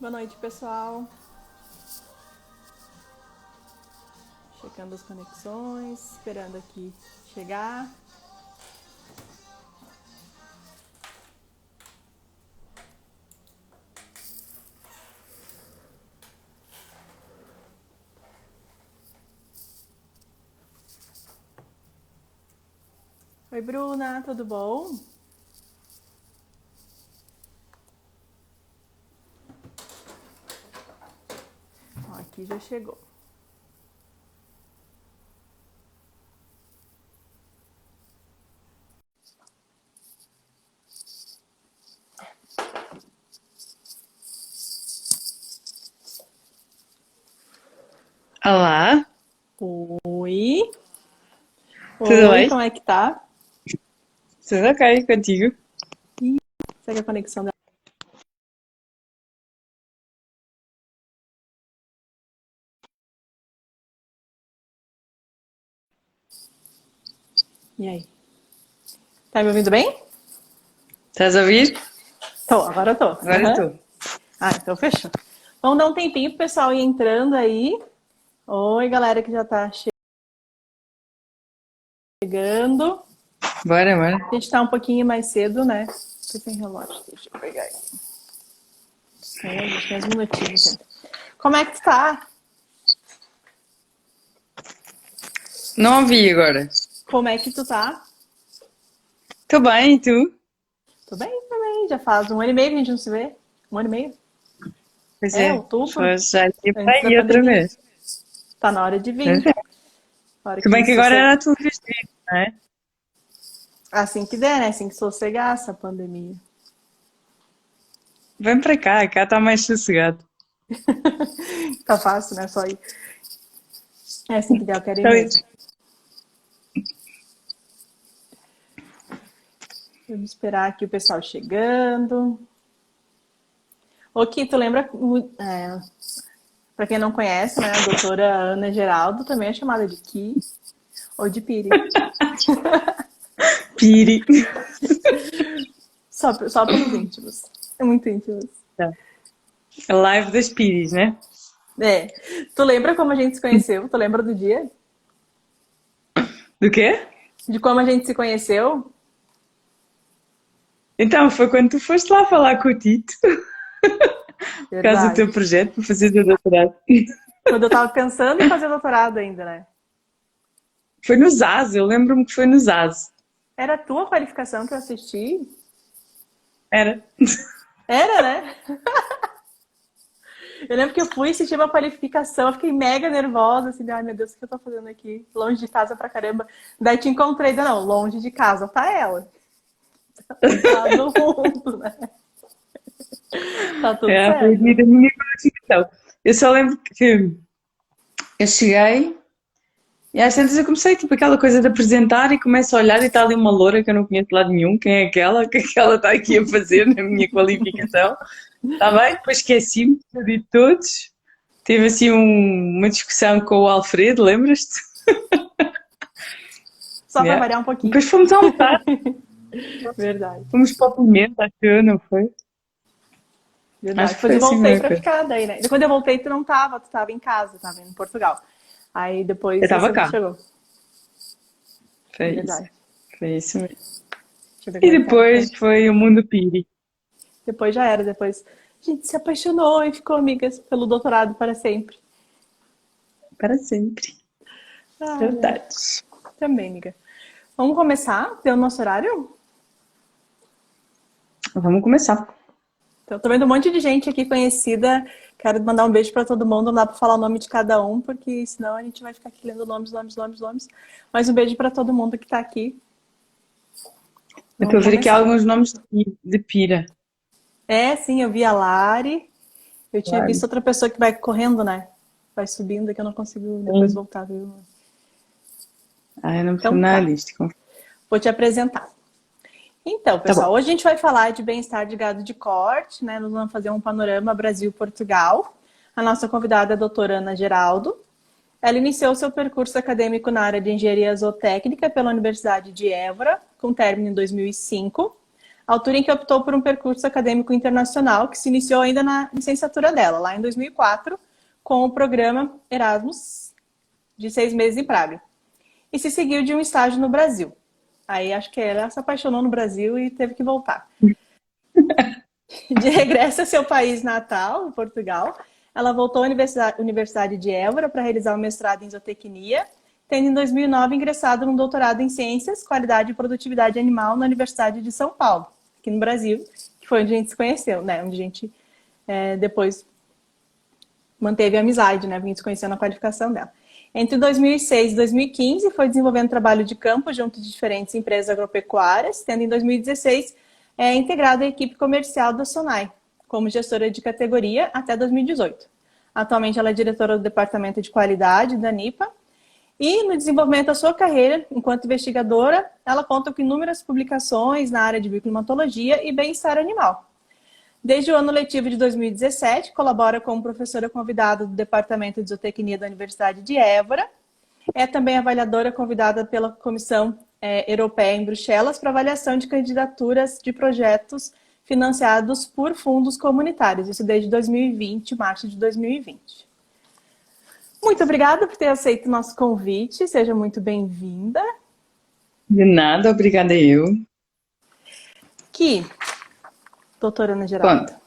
Boa noite, pessoal. Checando as conexões, esperando aqui chegar. Oi, Bruna, tudo bom? Ó, aqui já chegou. Olá, Oi. tudo Oi, bem? como é que tá? Tudo ok contigo? Ih, será que a conexão dela... E aí? Tá me ouvindo bem? Estás a ouvir? Tô, agora tô. Agora Aham. estou. Ah, então fechou. Vamos dar um tempinho pro pessoal ir entrando aí. Oi, galera que já tá chegando. Bora, bora. A gente tá um pouquinho mais cedo, né? Tô sem relógio, deixa eu pegar aí. É, a gente tem uns minutinhos ainda. Como é que tu tá? Não ouvi agora. Como é que tu tá? Estou bem, e tu? Tô bem também. Já faz um ano e meio que a gente não se vê. Um ano e meio? Pois É, é, outubro, faz já ia para antes da aí outra pandemia. vez. Tá na hora de Pois vir. é. Na hora Se que bem que agora era sossegar. a tua vez de vir, não é? Assim que der, né? Assim que sossegar essa pandemia. Vem para cá está mais sossegado. Tá fácil, né? Só ir. É assim que der, eu quero ir Então, mesmo. Vamos esperar aqui o pessoal chegando. Ô, Ki, tu lembra... pra quem não conhece, né? A doutora Ana Geraldo também é chamada de Ki ou de Piri. Piri. Só pelos íntimos. É muito íntimos. Tá. A live das Piris, né? É. Tu lembra como a gente se conheceu? Tu lembra do dia? Do quê? De como a gente se conheceu? Então, foi quando tu foste lá falar com o Tito, por causa do Verdade. teu projeto, para fazer o teu doutorado. Quando eu tava pensando em fazer doutorado ainda, né? Foi no ZAS, eu lembro-me que foi no ZAS. Era a tua qualificação que eu assisti? Era. Era, né? Eu lembro que eu fui assistir uma qualificação, eu fiquei mega nervosa, assim, ai meu Deus, o que eu tô fazendo aqui? Longe de casa pra caramba. Daí te encontrei, não, longe de casa tá ela. Do outro lado do mundo, né? Tá tudo É, foi o dia certo. da minha qualificação. Eu só lembro que eu cheguei e às tantas eu comecei, tipo, aquela coisa de apresentar e começo a olhar e está ali uma loura que eu não conheço de lado nenhum. Quem é aquela? O que é que ela está aqui a fazer na minha qualificação? Está bem? Depois esqueci-me de todos. Teve assim uma discussão com o Alfredo, lembras-te? Só pra Yeah. variar um pouquinho. Depois fomos almoçar, Verdade. fomos para o Pimenta, acho que eu, não foi? Verdade. Acho que Depois foi eu assim voltei uma pra coisa. ficar daí, né? E quando eu voltei, tu não tava, tu tava em casa, tava em Portugal. Aí Eu depois estava você cá, chegou. foi isso. Verdade. Foi isso mesmo. Deixa eu ver E como é que tá. depois foi o Mundo Piri. Depois já era, depois a gente se apaixonou e ficou amigas pelo doutorado para sempre. Para sempre. Ai, ai. Verdade. Também, amiga. Vamos começar? Deu o nosso horário? Vamos começar. Então, tô vendo um monte de gente aqui conhecida. Quero mandar um beijo para todo mundo. Não dá para falar o nome de cada um, porque senão a gente vai ficar aqui lendo nomes, nomes, nomes, nomes. Mas um beijo para todo mundo que tá aqui. Eu estou Vamos a ver aqui começar. alguns nomes de pira. É, sim, eu vi a Lari. Eu tinha Claro. visto outra pessoa que vai correndo, né? Vai subindo, que eu não consigo depois Sim. voltar, viu? Ah, eu não percebo Então nada tá, disto. vou te apresentar. Então, Tá pessoal, bom. hoje a gente vai falar de bem-estar de gado de corte, né? Nós vamos fazer um panorama Brasil-Portugal. A nossa convidada é a doutora Ana Geraldo. Ela iniciou seu percurso acadêmico na área de engenharia zootécnica pela Universidade de Évora, com término em 2005. altura em que optou por um percurso acadêmico internacional que se iniciou ainda na licenciatura dela, lá em 2004, com o programa Erasmus, de 6 meses em Praga. E se seguiu de um estágio no Brasil. Aí acho que ela se apaixonou no Brasil e teve que voltar. De regresso ao seu país natal, Portugal, ela voltou à Universidade de Évora para realizar o mestrado em zootecnia, tendo em 2009 ingressado num doutorado em Ciências, Qualidade e Produtividade Animal na Universidade de São Paulo, aqui no Brasil, que foi onde a gente se conheceu, né? Onde a gente depois manteve a amizade, né? A gente se conheceu na qualificação dela. Entre 2006 e 2015, foi desenvolvendo trabalho de campo junto de diferentes empresas agropecuárias, tendo em 2016 integrado a equipe comercial da Sonai, como gestora de categoria até 2018. Atualmente ela é diretora do Departamento de Qualidade da NIPA, e no desenvolvimento da sua carreira enquanto investigadora, ela conta com inúmeras publicações na área de bioclimatologia e bem-estar animal. Desde o ano letivo de 2017, colabora como professora convidada do Departamento de Zootecnia da Universidade de Évora. É também avaliadora convidada pela Comissão Europeia em Bruxelas para avaliação de candidaturas de projetos financiados por fundos comunitários. Isso desde 2020, março de 2020. Muito obrigada por ter aceito o nosso convite. Seja muito bem-vinda. De nada, obrigada eu. Doutora Ana Geralda. Conta.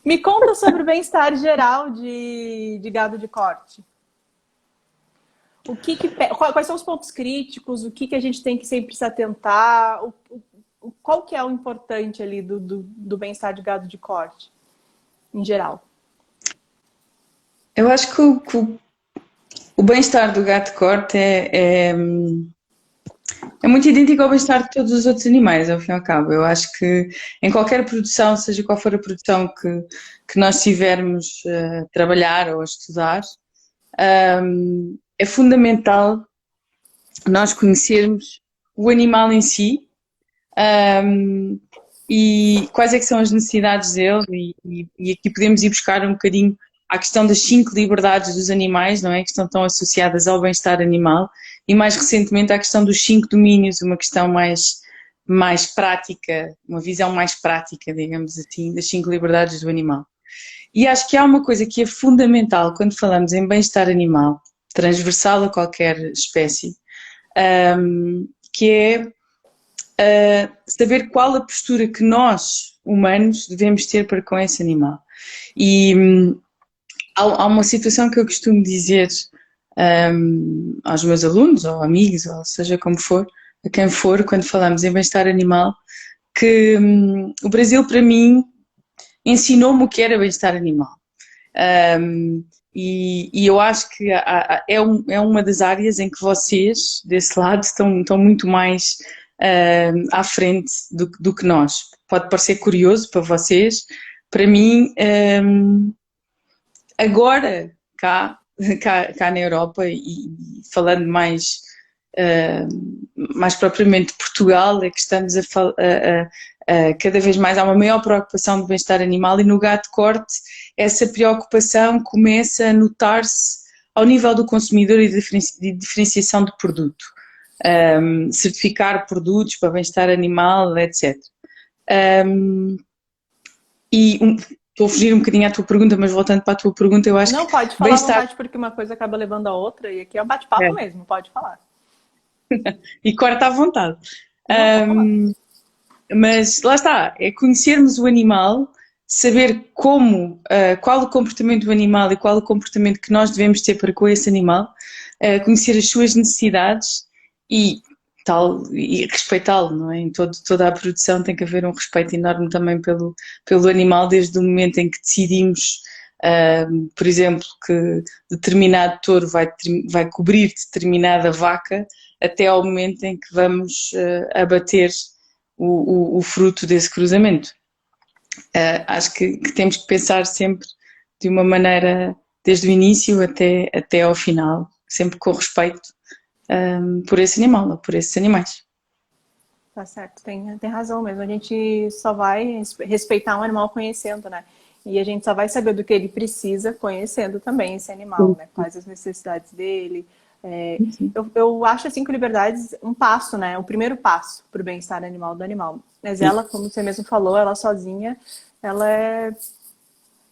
Me conta sobre o bem-estar geral de gado de corte. Quais são os pontos críticos? O que a gente tem que sempre se atentar? Qual que é o importante ali do bem-estar de gado de corte, em geral? Eu acho que o bem-estar do gado de corte é muito idêntico ao bem-estar de todos os outros animais, ao fim e ao cabo. Eu acho que em qualquer produção, seja qual for a produção que nós tivermos a trabalhar ou a estudar, é fundamental nós conhecermos o animal em si, e quais é que são as necessidades dele, e aqui podemos ir buscar um bocadinho à questão das 5 liberdades dos animais, não é? Que estão tão associadas ao bem-estar animal, e mais recentemente à questão dos 5 domínios, uma questão mais prática, uma visão mais prática, digamos assim, das 5 liberdades do animal. E acho que há uma coisa que é fundamental quando falamos em bem-estar animal, transversal a qualquer espécie, que é saber qual a postura que nós, humanos, devemos ter para com esse animal. E há uma situação que eu costumo dizer aos meus alunos, ou amigos, ou seja como for, a quem for, quando falamos em bem-estar animal, que o Brasil, para mim, ensinou-me o que era bem-estar animal. E eu acho que é uma das áreas em que vocês, desse lado, estão muito mais à frente do que nós. Pode parecer curioso para vocês, para mim, agora cá na Europa, e falando mais propriamente de Portugal, é que estamos cada vez mais há uma maior preocupação do bem-estar animal, e no gado de corte essa preocupação começa a notar-se ao nível do consumidor e de diferenciação do produto. Certificar produtos para bem-estar animal, etc. Estou a fugir um bocadinho à tua pergunta, mas voltando para a tua pergunta, eu acho que... Não, pode falar à vontade, porque uma coisa acaba levando a outra, e aqui é um bate-papo mesmo, pode falar. E corta à vontade. Mas lá está, é conhecermos o animal, saber qual o comportamento do animal e qual o comportamento que nós devemos ter para com esse animal, conhecer as suas necessidades e respeitá-lo, não é? Em toda a produção tem que haver um respeito enorme também pelo animal, desde o momento em que decidimos, por exemplo, que determinado touro vai cobrir determinada vaca, até ao momento em que vamos abater o fruto desse cruzamento. Acho que temos que pensar sempre de uma maneira, desde o início até ao final, sempre com respeito por esse animal, ou por esses animais. Tá certo, tem razão mesmo. A gente só vai respeitar um animal conhecendo, né? E a gente só vai saber do que ele precisa conhecendo também esse animal, né? Quais as necessidades dele, Sim. Eu acho assim que liberdade é um passo, né? O primeiro passo para o bem-estar animal do animal. Mas ela, como você mesmo falou, ela sozinha, ela é,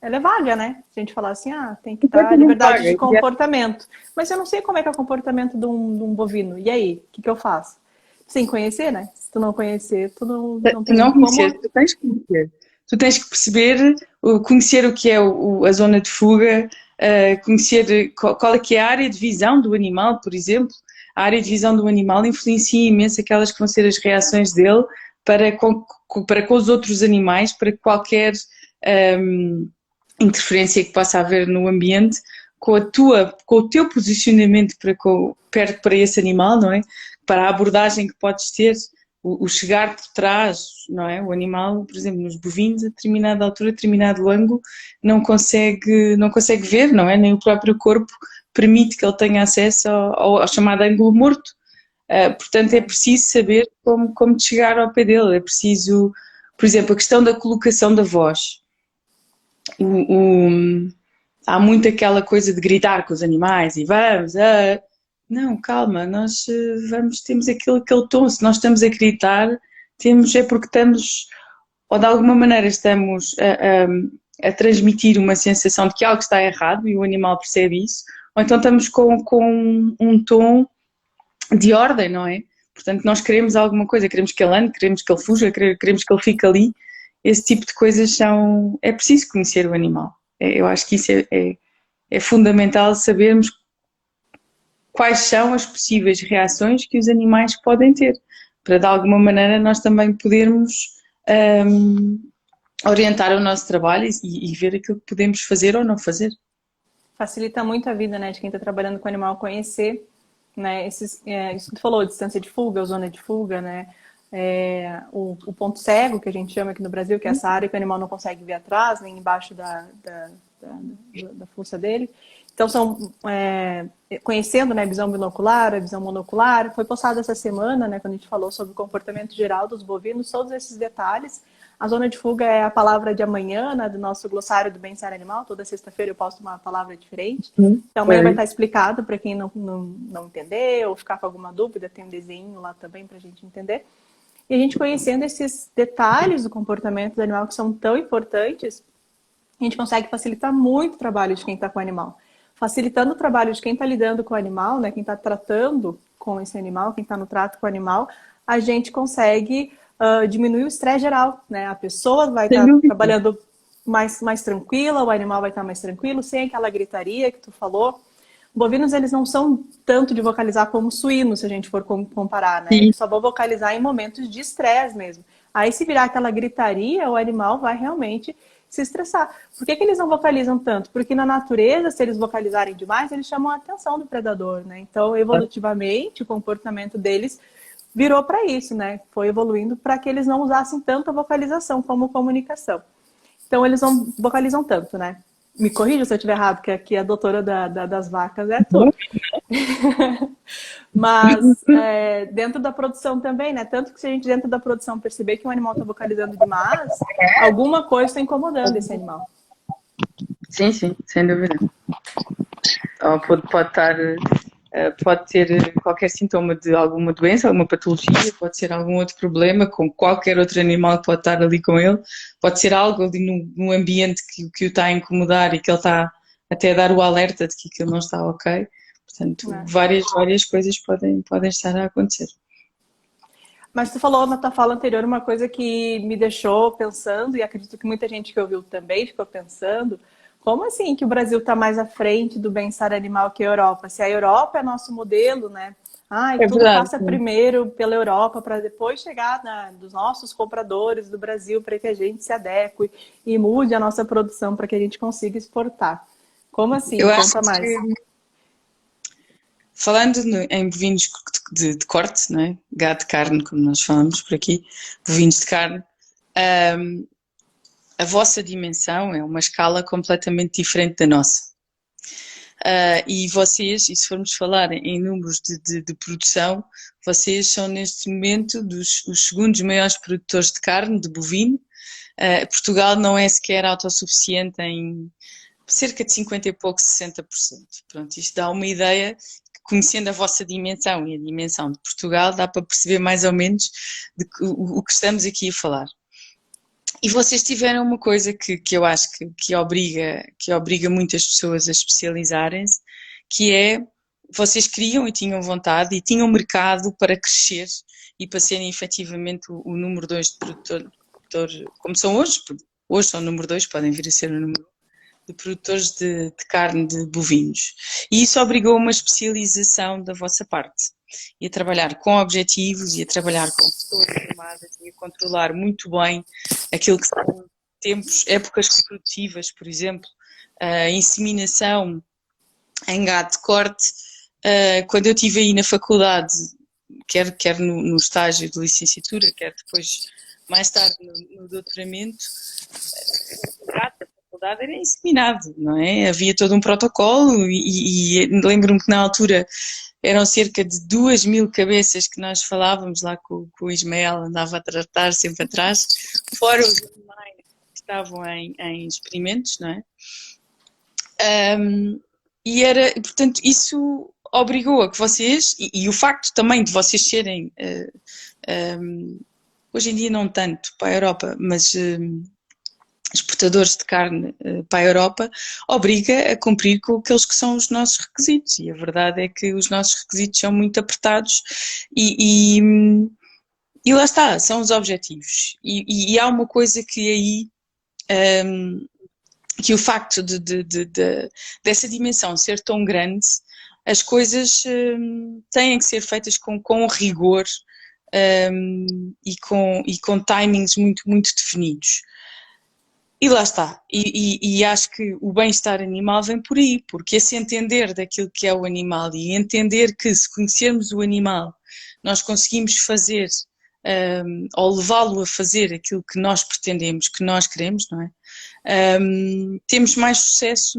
ela é vaga, né? Se a gente falar assim, tem que dar Completamente liberdade vaga. de comportamento. Mas eu não sei como é que é o comportamento de um bovino. E aí, o que eu faço? Sem conhecer, né? Se tu não conhecer, tu não Se tem não conhecer, como. tu tens que conhecer. Tu tens que perceber, conhecer o que é a zona de fuga, conhecer qual é que é a área de visão do animal, por exemplo. A área de visão do animal influencia imenso aquelas que vão ser as reações dele para com os outros animais, para qualquer interferência que possa haver no ambiente, com o teu posicionamento perto para esse animal, não é? Para a abordagem que podes ter, o chegar por trás, não é? O animal, por exemplo, nos bovinos, a determinada altura, a determinado ângulo, não consegue ver, não é? Nem o próprio corpo permite que ele tenha acesso ao chamado ângulo morto. Portanto, é preciso saber como chegar ao pé dele. É preciso, por exemplo, a questão da colocação da voz. Há muito aquela coisa de gritar com os animais e vamos, não, calma, nós temos aquele tom, se nós estamos a gritar, é porque estamos, ou de alguma maneira estamos a transmitir uma sensação de que algo está errado e o animal percebe isso, ou então estamos com um tom de ordem, não é? Portanto, nós queremos alguma coisa, queremos que ele ande, queremos que ele fuja, queremos que ele fique ali. Esse tipo de coisas são. É preciso conhecer o animal. Eu acho que isso é fundamental sabermos quais são as possíveis reações que os animais podem ter, para de alguma maneira nós também podermos hum, orientar o nosso trabalho e ver aquilo que podemos fazer ou não fazer. Facilita muito a vida, né, de quem está trabalhando com animal conhecer, né, isso que tu falou, distância de fuga, zona de fuga, né, o ponto cego, que a gente chama aqui no Brasil, que é essa área que o animal não consegue ver atrás, nem embaixo da fuça dele. Então, conhecendo, né, a visão binocular, a visão monocular, foi postado essa semana, né, quando a gente falou sobre o comportamento geral dos bovinos, todos esses detalhes. A zona de fuga é a palavra de amanhã, né, do nosso glossário do bem-estar animal. Toda sexta-feira eu posto uma palavra diferente. Então amanhã vai estar explicado para quem não entender ou ficar com alguma dúvida. Tem um desenho lá também para a gente entender. E a gente conhecendo esses detalhes do comportamento do animal que são tão importantes, a gente consegue facilitar muito o trabalho de quem está com o animal. Facilitando o trabalho de quem está lidando com o animal, né, quem está tratando com esse animal, quem está no trato com o animal, a gente consegue diminuir o estresse geral, né? A pessoa vai estar trabalhando mais tranquila, o animal vai estar mais tranquilo, sem aquela gritaria que tu falou. Bovinos, eles não são tanto de vocalizar como suínos, se a gente for comparar, né? Eles só vão vocalizar em momentos de estresse mesmo. Aí, se virar aquela gritaria, o animal vai realmente se estressar. Por que eles não vocalizam tanto? Porque na natureza, se eles vocalizarem demais, eles chamam a atenção do predador, né? Então, evolutivamente, o comportamento deles virou para isso, né? Foi evoluindo para que eles não usassem tanto a vocalização como comunicação. Então, eles não vocalizam tanto, né? Me corrija se eu estiver errado, que aqui a doutora das vacas é tu. Mas dentro da produção também, né? Tanto que se a gente dentro da produção perceber que um animal está vocalizando demais, alguma coisa está incomodando esse animal. Sim, sim, sem dúvida. Ou pode ter qualquer sintoma de alguma doença, alguma patologia, pode ser algum outro problema com qualquer outro animal que pode estar ali com ele, pode ser algo ali no ambiente que o está a incomodar e que ele está até a dar o alerta de que aquilo não está ok. Portanto, várias coisas podem estar a acontecer. Mas tu falou na tua fala anterior uma coisa que me deixou pensando, e acredito que muita gente que ouviu também ficou pensando, como assim que o Brasil está mais à frente do bem-estar animal que a Europa? Se a Europa é nosso modelo, né? Tudo verdade, passa primeiro pela Europa para depois chegar dos nossos compradores do Brasil para que a gente se adeque e mude a nossa produção para que a gente consiga exportar. Como assim? Eu Conta acho mais. que, falando em bovinos de corte, não é? Gado de carne, como nós falamos por aqui, bovinos de carne, a vossa dimensão é uma escala completamente diferente da nossa. E vocês, e se formos falar em números de produção, vocês são neste momento os segundos maiores produtores de carne, de bovino. Portugal não é sequer autossuficiente em cerca de 50 e pouco, 60%. Pronto, isto dá uma ideia que conhecendo a vossa dimensão e a dimensão de Portugal, dá para perceber mais ou menos o que estamos aqui a falar. E vocês tiveram uma coisa que eu acho que obriga muitas pessoas a especializarem-se, que é, vocês queriam e tinham vontade e tinham mercado para crescer e para serem efetivamente o número 2 de produtor, como são hoje são o número 2, podem vir a ser o número 1 de produtores de carne de bovinos. E isso obrigou a uma especialização da vossa parte. E a trabalhar com objetivos, e a trabalhar com pessoas formadas, e a controlar muito bem aquilo que são épocas reprodutivas, por exemplo, a inseminação em gado de corte. Quando eu estive aí na faculdade, quer no estágio de licenciatura, quer depois, mais tarde, no doutoramento, o gado da faculdade era inseminado, não é? Havia todo um protocolo e lembro-me que na altura eram cerca de 2.000 cabeças que nós falávamos lá com o Ismael, andava a tratar sempre atrás, fora os animais que estavam em experimentos, não é? Portanto, isso obrigou a que vocês, e o facto também de vocês serem, hoje em dia não tanto para a Europa, mas exportadores de carne para a Europa, obriga a cumprir com aqueles que são os nossos requisitos. E a verdade é que os nossos requisitos são muito apertados e lá está, são os objetivos. E há uma coisa que aí, que o facto dessa dimensão ser tão grande, as coisas têm que ser feitas com rigor e com timings muito, muito definidos. E lá está, e acho que o bem-estar animal vem por aí, porque esse entender daquilo que é o animal e entender que se conhecermos o animal, nós conseguimos fazer, ou levá-lo a fazer aquilo que nós pretendemos, que nós queremos, não é? Temos mais sucesso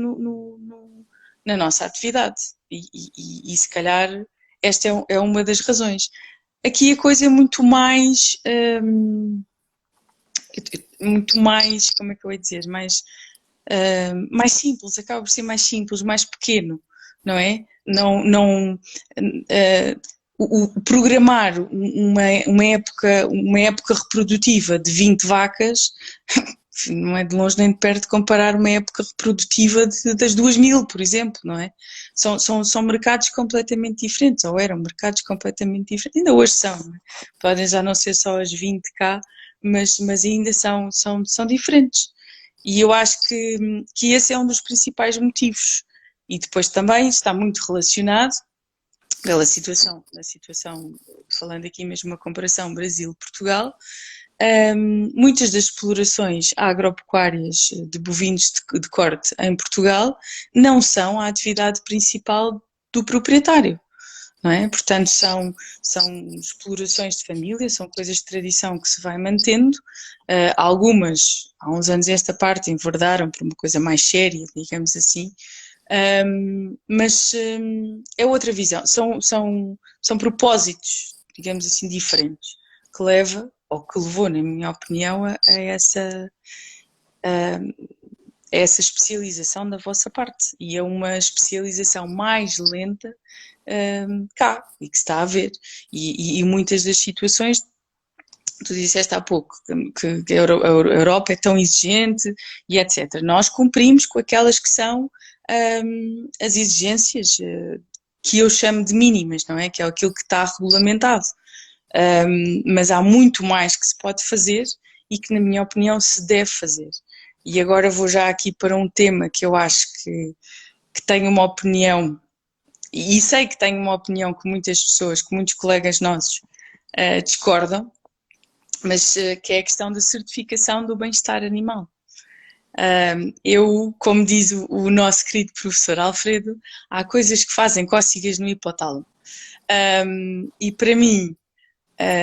na nossa atividade e se calhar esta é uma das razões. Aqui a coisa é muito mais... como é que eu ia dizer, mais simples, acaba por ser mais simples, mais pequeno, não é? O programar uma época reprodutiva de 20 vacas não é de longe nem de perto comparar uma época reprodutiva das 2.000, por exemplo, não é? São mercados completamente diferentes, ou eram mercados completamente diferentes, ainda hoje são, não é? Podem já não ser só as 20 cá, mas ainda são diferentes. E eu acho que esse é um dos principais motivos. E depois também está muito relacionado pela situação, falando aqui mesmo uma comparação Brasil-Portugal, muitas das explorações agropecuárias de bovinos de corte em Portugal não são a atividade principal do proprietário. Não é? Portanto, são explorações de família, são coisas de tradição que se vai mantendo. Algumas, há uns anos esta parte, enverdaram para uma coisa mais séria, digamos assim, mas é outra visão. São propósitos, digamos assim, diferentes, que levou, na minha opinião, a essa especialização da vossa parte. E é uma especialização mais lenta cá, e que se está a ver. E muitas das situações, tu disseste há pouco, que a Europa é tão exigente e etc. Nós cumprimos com aquelas que são as exigências que eu chamo de mínimas, não é? Que é aquilo que está regulamentado. Mas há muito mais que se pode fazer e que, na minha opinião, se deve fazer. E agora vou já aqui para um tema que eu acho que tenho uma opinião, e sei que tenho uma opinião que muitas pessoas, que muitos colegas nossos discordam, mas que é a questão da certificação do bem-estar animal. Eu, como diz o nosso querido professor Alfredo, há coisas que fazem cócegas no hipotálamo. E para mim,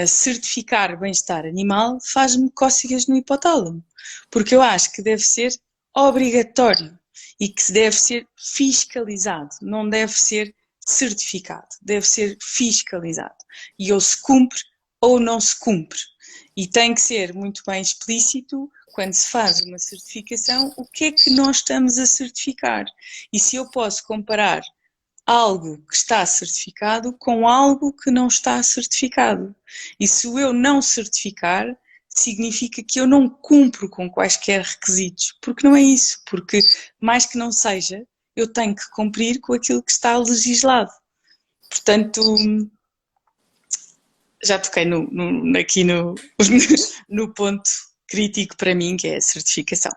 certificar bem-estar animal faz-me cócegas no hipotálamo, porque eu acho que deve ser obrigatório e que deve ser fiscalizado, não deve ser certificado, deve ser fiscalizado. E ou se cumpre ou não se cumpre. E tem que ser muito bem explícito, quando se faz uma certificação, o que é que nós estamos a certificar. E se eu posso comparar algo que está certificado com algo que não está certificado. E se eu não certificar, significa que eu não cumpro com quaisquer requisitos, porque não é isso, porque mais que não seja, eu tenho que cumprir com aquilo que está legislado. Portanto, já toquei aqui no ponto crítico para mim, que é a certificação.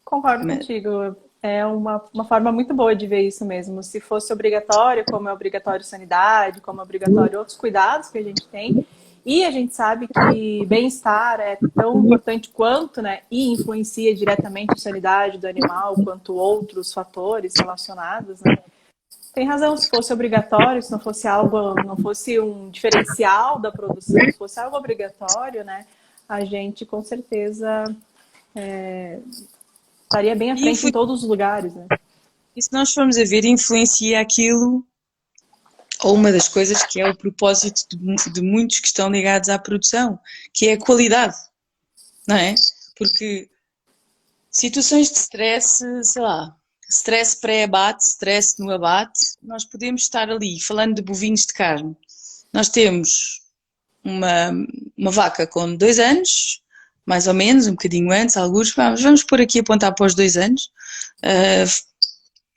Concordo Mas, contigo. É uma forma muito boa de ver isso mesmo. Se fosse obrigatório, como é obrigatório sanidade, como é obrigatório outros cuidados que a gente tem, e a gente sabe que bem-estar é tão importante quanto, né, e influencia diretamente a sanidade do animal, quanto outros fatores relacionados, né? Tem razão, se fosse obrigatório, se não fosse algo, não fosse um diferencial da produção, se fosse algo obrigatório, né, a gente com certeza estaria bem à frente em todos os lugares, né? e se nós formos a ver, influencia aquilo, ou uma das coisas que é o propósito de muitos que estão ligados à produção, que é a qualidade, não é? Porque situações de stress, sei lá, stress pré-abate, stress no abate, nós podemos estar ali, falando de bovinos de carne. Nós temos uma vaca com 2 anos, mais ou menos, um bocadinho antes, alguns, vamos por aqui apontar para os 2 anos.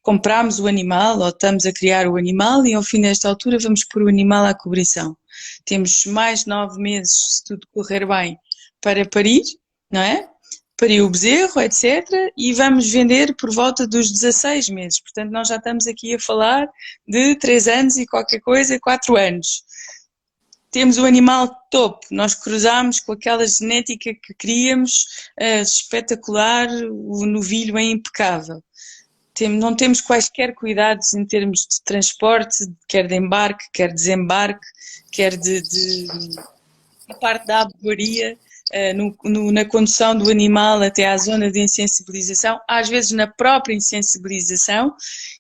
Compramos o animal ou estamos a criar o animal e ao fim desta altura vamos pôr o animal à cobrição. Temos mais 9 meses, se tudo correr bem, para parir, não é? Parir o bezerro, etc. E vamos vender por volta dos 16 meses. Portanto, nós já estamos aqui a falar de 3 anos e qualquer coisa, 4 anos. Temos o animal topo, nós cruzamos com aquela genética que queríamos, espetacular, o novilho é impecável. Não temos quaisquer cuidados em termos de transporte, quer de embarque, quer desembarque, quer de parte da abagoria, na condução do animal até à zona de insensibilização, às vezes na própria insensibilização,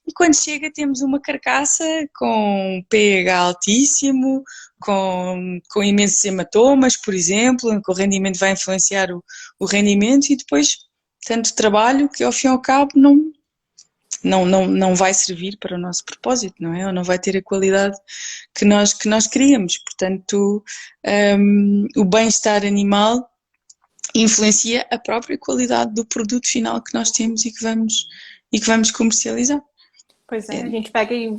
e quando chega temos uma carcaça com pH altíssimo, com imensos hematomas, por exemplo, em que o rendimento vai influenciar o rendimento e depois tanto trabalho que ao fim e ao cabo não vai servir para o nosso propósito, não é? Ou não vai ter a qualidade que nós queríamos. Portanto, o bem-estar animal influencia a própria qualidade do produto final que nós temos e que vamos comercializar. Pois é, a gente pega e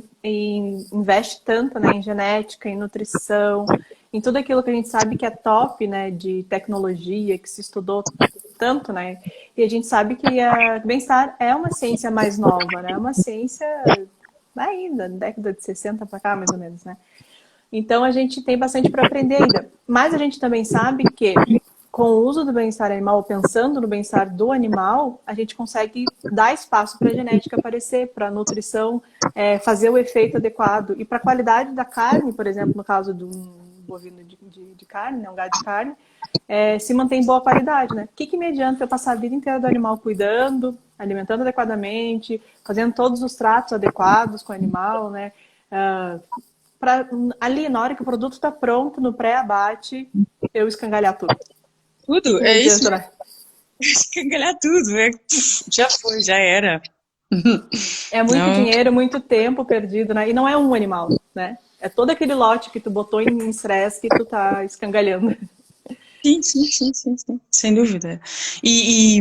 investe tanto, né, em genética, em nutrição, em tudo aquilo que a gente sabe que é top, né, de tecnologia, que se estudou tanto, né? E a gente sabe que a bem-estar é uma ciência mais nova, né? É uma ciência ainda, década de 60 para cá, mais ou menos, né? Então a gente tem bastante para aprender ainda. Mas a gente também sabe que com o uso do bem-estar animal, pensando no bem-estar do animal, a gente consegue dar espaço para a genética aparecer, para a nutrição fazer o efeito adequado. E para a qualidade da carne, por exemplo, no caso de um bovino de carne, né, um gado de carne, se mantém boa qualidade, né? O que me adianta eu passar a vida inteira do animal cuidando, alimentando adequadamente, fazendo todos os tratos adequados com o animal, né? Ali, na hora que o produto está pronto, no pré-abate, eu escangalhar tudo. Tudo, é isso. Né? Escangalhar tudo, já foi, já era. É muito dinheiro, muito tempo perdido, né? E não é um animal, né? É todo aquele lote que tu botou em estresse que tu tá escangalhando. Sim, sem dúvida. E,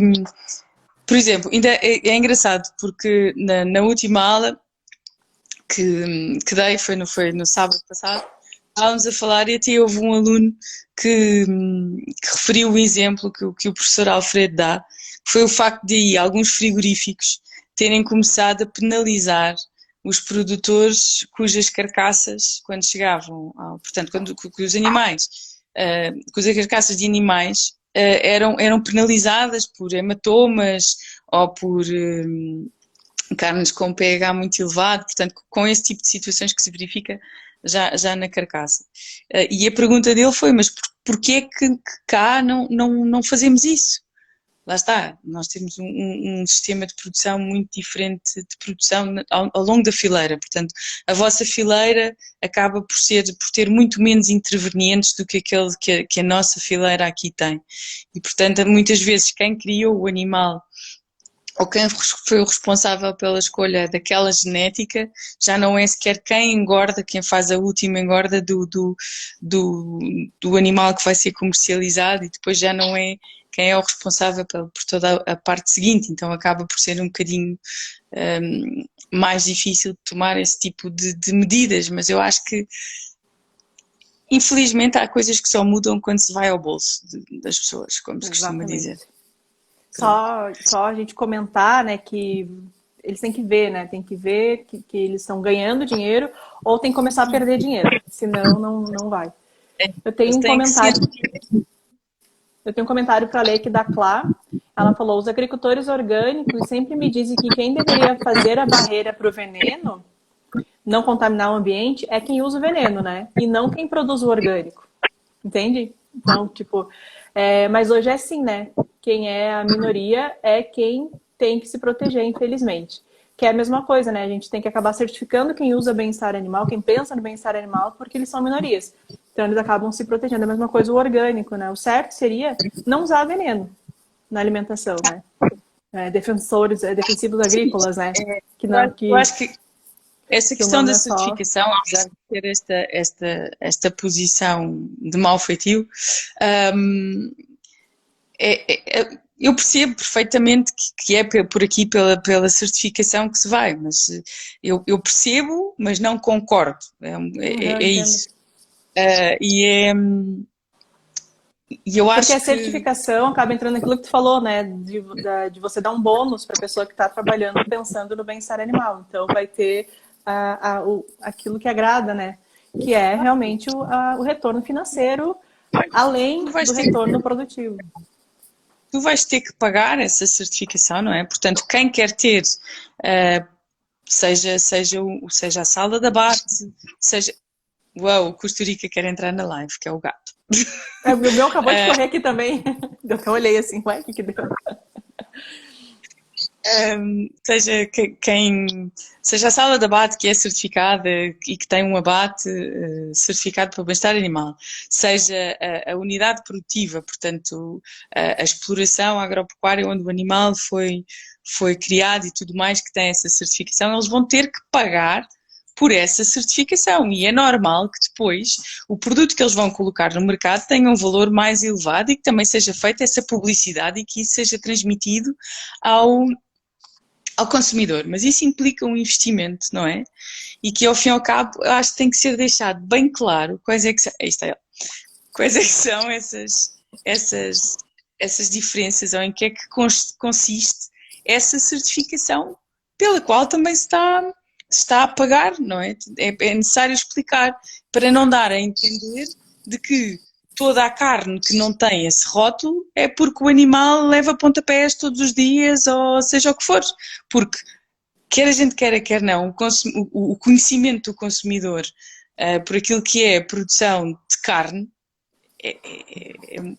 por exemplo, ainda é engraçado porque na última aula que dei, foi no sábado passado, estávamos a falar e até houve um aluno que referiu o exemplo que o professor Alfredo dá, que foi o facto de alguns frigoríficos terem começado a penalizar os produtores cujas carcaças, quando chegavam, portanto, quando os animais, cujas carcaças de animais eram penalizadas por hematomas ou por carnes com pH muito elevado, portanto, com esse tipo de situações que se verifica já na carcaça. E a pergunta dele foi, mas porquê é que cá não fazemos isso? Lá está, nós temos um sistema de produção muito diferente de produção ao longo da fileira, portanto, a vossa fileira acaba por ter muito menos intervenientes do que aquele que a nossa fileira aqui tem. E, portanto, muitas vezes quem criou o animal ou quem foi o responsável pela escolha daquela genética, já não é sequer quem engorda, quem faz a última engorda do animal que vai ser comercializado, e depois já não é quem é o responsável por toda a parte seguinte, então acaba por ser um bocadinho mais difícil de tomar esse tipo de medidas, mas eu acho que infelizmente há coisas que só mudam quando se vai ao bolso das pessoas, como se costuma dizer. Exatamente. Só a gente comentar, né, que eles têm que ver, né? Tem que ver que eles estão ganhando dinheiro ou tem que começar a perder dinheiro, senão não vai. Eu tenho Eles um têm que ser. comentário, eu tenho um comentário para ler aqui da Clá. Ela falou: os agricultores orgânicos sempre me dizem que quem deveria fazer a barreira para o veneno, não contaminar o ambiente, é quem usa o veneno, né? E não quem produz o orgânico. Entende? Então, tipo, mas hoje é assim, né? Quem é a minoria é quem tem que se proteger, infelizmente. Que é a mesma coisa, né? A gente tem que acabar certificando quem usa bem-estar animal, quem pensa no bem-estar animal, porque eles são minorias. Então, eles acabam se protegendo. É a mesma coisa o orgânico, né? O certo seria não usar veneno na alimentação, né? Defensivos agrícolas, né? Eu acho que essa Que o questão nome da é só... certificação, apesar de ter esta posição de mau feitio, eu percebo perfeitamente que é por aqui pela certificação que se vai, mas eu percebo, mas não concordo. É isso. E eu Porque acho a que certificação acaba entrando naquilo que tu falou, né? De você dar um bônus para a pessoa que está trabalhando pensando no bem-estar animal. Então vai ter aquilo que agrada, né? Que é realmente o retorno financeiro, além do retorno produtivo. tu vais ter que pagar essa certificação, não é? Portanto, quem quer ter, seja a sala de abate, seja. Uau, o Costa Rica quer entrar na live, que é o gato. O meu acabou de correr aqui também. Eu até olhei assim, ué, o que deu? Seja a sala de abate que é certificada e que tem um abate certificado para o bem-estar animal, seja a unidade produtiva, portanto, a exploração agropecuária onde o animal foi criado e tudo mais, que tem essa certificação, eles vão ter que pagar por essa certificação, e é normal que depois o produto que eles vão colocar no mercado tenha um valor mais elevado e que também seja feita essa publicidade e que isso seja transmitido ao consumidor, mas isso implica um investimento, não é? E que ao fim e ao cabo eu acho que tem que ser deixado bem claro quais é que são essas diferenças, ou em que é que consiste essa certificação pela qual também se está a pagar, não é? É necessário explicar para não dar a entender de que toda a carne que não tem esse rótulo é porque o animal leva pontapés todos os dias, ou seja o que for. Porque, quer a gente queira, quer não, o conhecimento do consumidor por aquilo que é a produção de carne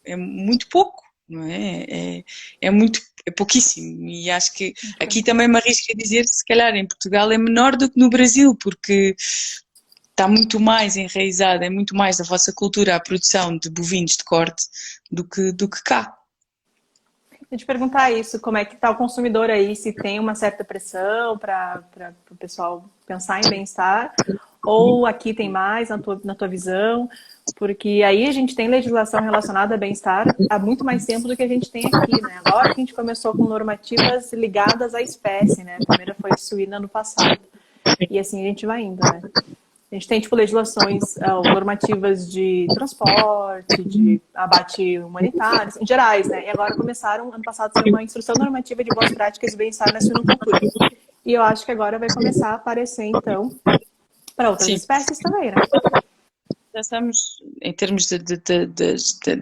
é muito pouco, não é? É pouquíssimo. E acho que aqui também me arrisco a dizer que se calhar em Portugal é menor do que no Brasil, porque está muito mais enraizada, é muito mais da vossa cultura a produção de bovinos de corte do que cá. Eu te perguntar isso, como é que está o consumidor aí, se tem uma certa pressão para o pessoal pensar em bem-estar, ou aqui tem mais na tua visão, porque aí a gente tem legislação relacionada a bem-estar há muito mais tempo do que a gente tem aqui, né? Agora que a gente começou com normativas ligadas à espécie, né? A primeira foi a suína no passado. E assim a gente vai indo, né? A gente tem, tipo, legislações normativas de transporte, de abate humanitário, em gerais, né? E agora começaram, ano passado, a ser uma instrução normativa de boas práticas de bem-estar na suinocultura. E eu acho que agora vai começar a aparecer, então, para outras espécies também, né? Já estamos, em termos de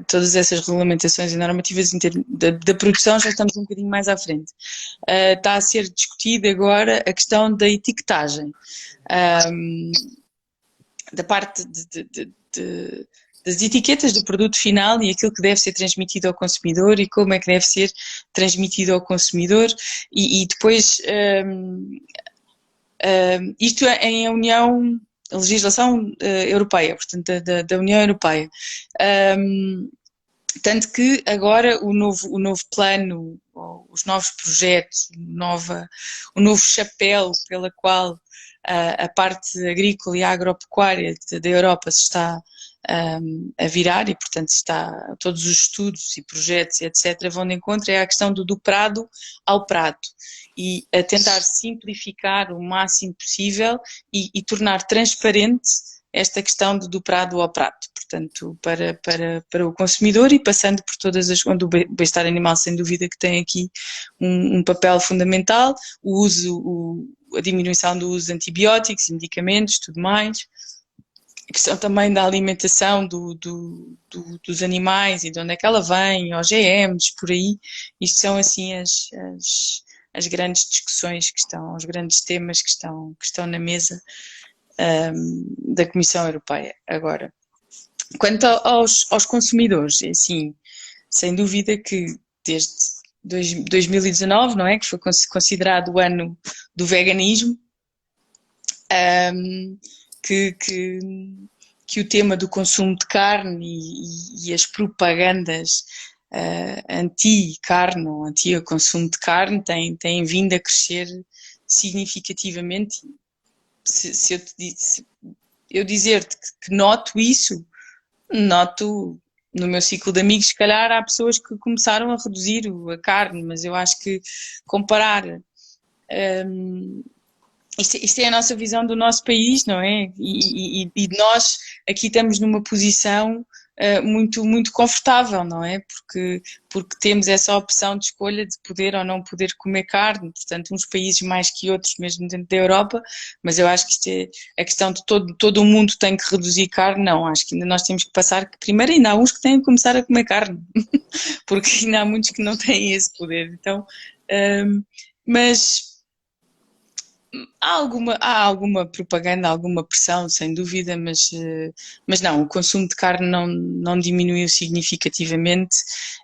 todas essas regulamentações e normativas da produção, já estamos um bocadinho mais à frente. Está a ser discutida agora a questão da etiquetagem. Da parte das etiquetas do produto final e aquilo que deve ser transmitido ao consumidor e como é que deve ser transmitido ao consumidor e depois isto é em legislação europeia, portanto da União Europeia. Tanto que agora o novo plano, os novos projetos, o novo chapéu pela qual a parte agrícola e agropecuária da Europa se está a virar e, portanto, todos os estudos e projetos, etc., vão de encontro é a questão do prado ao prato e a tentar simplificar o máximo possível e tornar transparente esta questão do prado ao prato, portanto, para o consumidor e passando por todas onde o bem-estar animal, sem dúvida, que tem aqui um papel fundamental, a diminuição do uso de antibióticos e medicamentos, tudo mais. A questão também da alimentação dos animais e de onde é que ela vem, OGMs, por aí. Isto são, assim, as grandes discussões que estão, os grandes temas que estão na mesa da Comissão Europeia. Agora, quanto aos consumidores, é assim, sem dúvida que desde 2019, não é, que foi considerado o ano do veganismo, que o tema do consumo de carne e as propagandas anti-carne ou anti-consumo de carne têm vindo a crescer significativamente. Se eu dizer-te que noto isso, noto no meu ciclo de amigos, se calhar há pessoas que começaram a reduzir a carne, mas eu acho que comparar isto é a nossa visão do nosso país, não é? E nós aqui estamos numa posição muito, muito confortável, não é? Porque temos essa opção de escolha de poder ou não poder comer carne, portanto, uns países mais que outros, mesmo dentro da Europa, mas eu acho que isto é a questão de todo o mundo tem que reduzir carne, não, acho que ainda nós temos que passar, que primeiro ainda há uns que têm que começar a comer carne, porque ainda há muitos que não têm esse poder, então, mas há alguma propaganda, alguma pressão, sem dúvida, mas não, o consumo de carne não diminuiu significativamente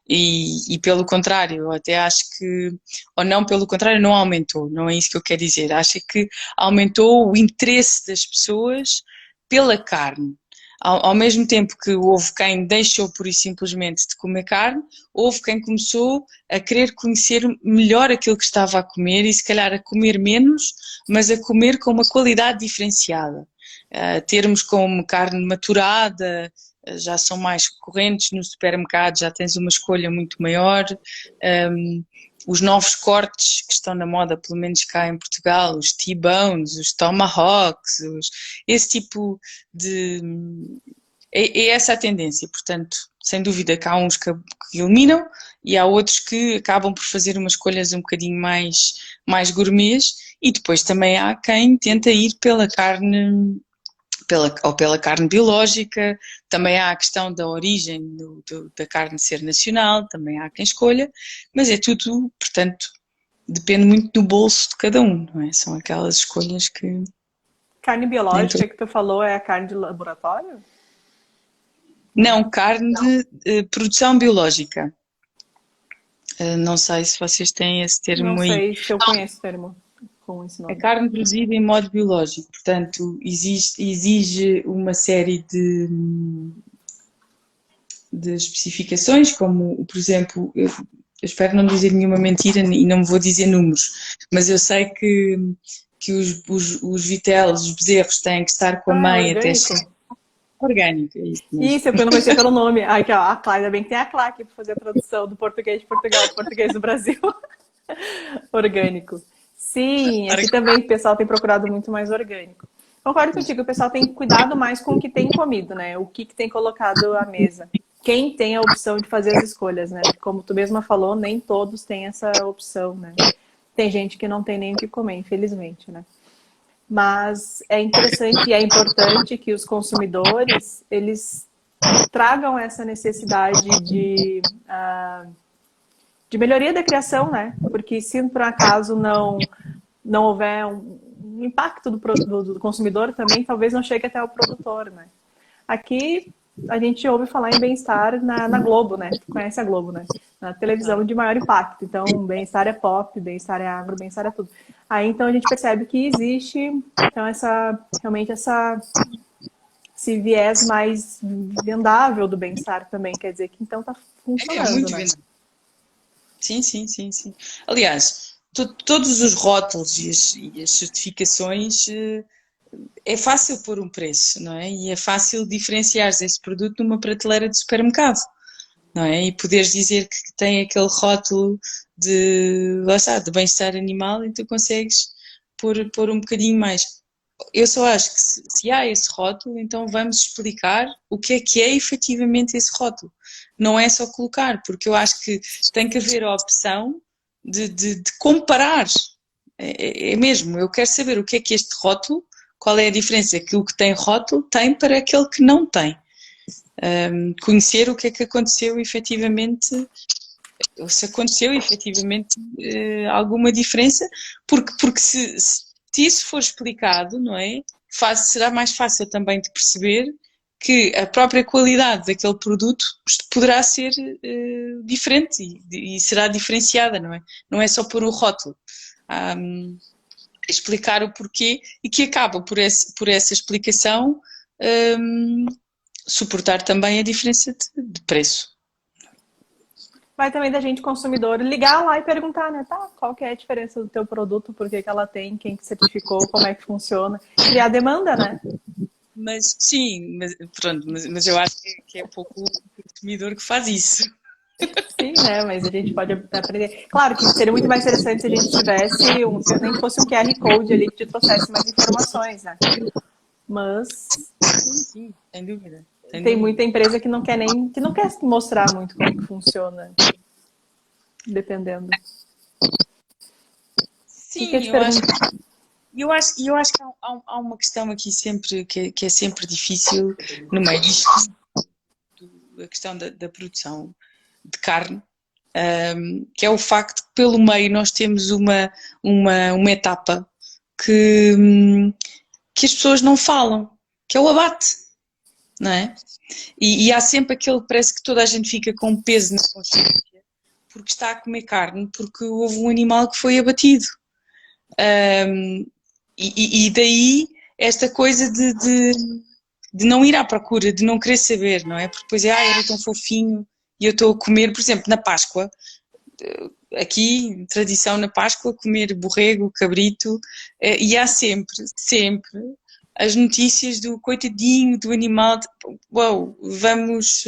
e pelo contrário, eu até acho que, ou não, pelo contrário, não aumentou, não é isso que eu quero dizer, acho que aumentou o interesse das pessoas pela carne. Ao mesmo tempo que houve quem deixou por isso simplesmente de comer carne, houve quem começou a querer conhecer melhor aquilo que estava a comer e se calhar a comer menos, mas a comer com uma qualidade diferenciada. Termos como carne maturada já são mais correntes no supermercado, já tens uma escolha muito maior. Os novos cortes que estão na moda, pelo menos cá em Portugal, os T-bones, os tomahawks, esse tipo de... É essa a tendência, portanto, sem dúvida que há uns que eliminam e há outros que acabam por fazer umas escolhas um bocadinho mais gourmets e depois também há quem tenta ir pela carne... pela carne biológica, também há a questão da origem da carne ser nacional, também há quem escolha, mas é tudo, portanto, depende muito do bolso de cada um, não é? São aquelas escolhas que... Carne biológica que tu falou é a carne de laboratório? Não, carne de produção biológica. Não sei se vocês têm esse termo Não aí. sei se eu conheço o termo com esse nome. A carne produzida em modo biológico, portanto, exige uma série de especificações, como, por exemplo, eu espero não dizer nenhuma mentira e não me vou dizer números, mas eu sei que os vitelos, os bezerros têm que estar com a mãe até chegar. Orgânico, é isso mesmo. Isso, eu não conhecia pelo nome. Aqui, ó, a Clara, ainda bem que tem a Clara aqui para fazer a tradução do português de Portugal, do português do Brasil. Orgânico. Sim, aqui também o pessoal tem procurado muito mais orgânico. Concordo contigo, o pessoal tem cuidado mais com o que tem comido, né? O que tem colocado à mesa. Quem tem a opção de fazer as escolhas, né? Como tu mesma falou, nem todos têm essa opção, né? Tem gente que não tem nem o que comer, infelizmente, né? Mas é interessante e é importante que os consumidores, eles tragam essa necessidade de melhoria da criação, né? Porque se por acaso não houver um impacto do consumidor também, talvez não chegue até o produtor, né? Aqui a gente ouve falar em bem-estar na Globo, né? Tu conhece a Globo, né? Na televisão de maior impacto. Então, bem-estar é pop, bem-estar é agro, bem-estar é tudo. Aí, então, a gente percebe que existe, então, realmente essa esse viés mais vendável do bem-estar também. Quer dizer que então tá É funcionando, muito né? vendável. Sim, sim, sim, sim. Aliás, todos os rótulos e as certificações, é fácil pôr um preço, não é? E é fácil diferenciar esse produto numa prateleira de supermercado, não é? E poderes dizer que tem aquele rótulo de, lá está, de bem-estar animal e tu consegues pôr um bocadinho mais. Eu só acho que se há esse rótulo, então vamos explicar o que é efetivamente esse rótulo. Não é só colocar, porque eu acho que tem que haver a opção de comparar. É mesmo, eu quero saber o que é este rótulo, qual é a diferença que o que tem rótulo tem para aquele que não tem. Conhecer o que é que aconteceu efetivamente, ou se aconteceu efetivamente alguma diferença, porque se isso for explicado, não é? Será mais fácil também de perceber que a própria qualidade daquele produto poderá ser diferente e será diferenciada, não é? Não é só por o rótulo. Explicar o porquê e que acaba por essa explicação suportar também a diferença de preço. Vai também da gente, consumidor, ligar lá e perguntar, né? Tá, qual que é a diferença do teu produto, por que que ela tem, quem que certificou, como é que funciona. Criar demanda, né? Mas sim, pronto, mas eu acho que é pouco o consumidor que faz isso. Sim, né? Mas a gente pode aprender. Claro que seria muito mais interessante se a gente tivesse nem que fosse um QR Code ali que te trouxesse mais informações, né? Mas Sim, sim, sem dúvida. Sem tem dúvida. muita empresa que não quer mostrar muito como que funciona, dependendo. O que que eu Sim, te pergunto? eu acho que há uma questão aqui sempre que é sempre difícil no meio disto, a questão da produção de carne, que é o facto que pelo meio nós temos uma etapa que, que as pessoas não falam, que é o abate, não é? E há sempre aquele, parece que toda a gente fica com um peso na consciência porque está a comer carne, porque houve um animal que foi abatido. E daí esta coisa de não ir à procura, de não querer saber, não é? Porque depois era tão fofinho e eu estou a comer, por exemplo, na Páscoa, aqui, tradição na Páscoa, comer borrego, cabrito, e há sempre, sempre as notícias do coitadinho do animal, uau, vamos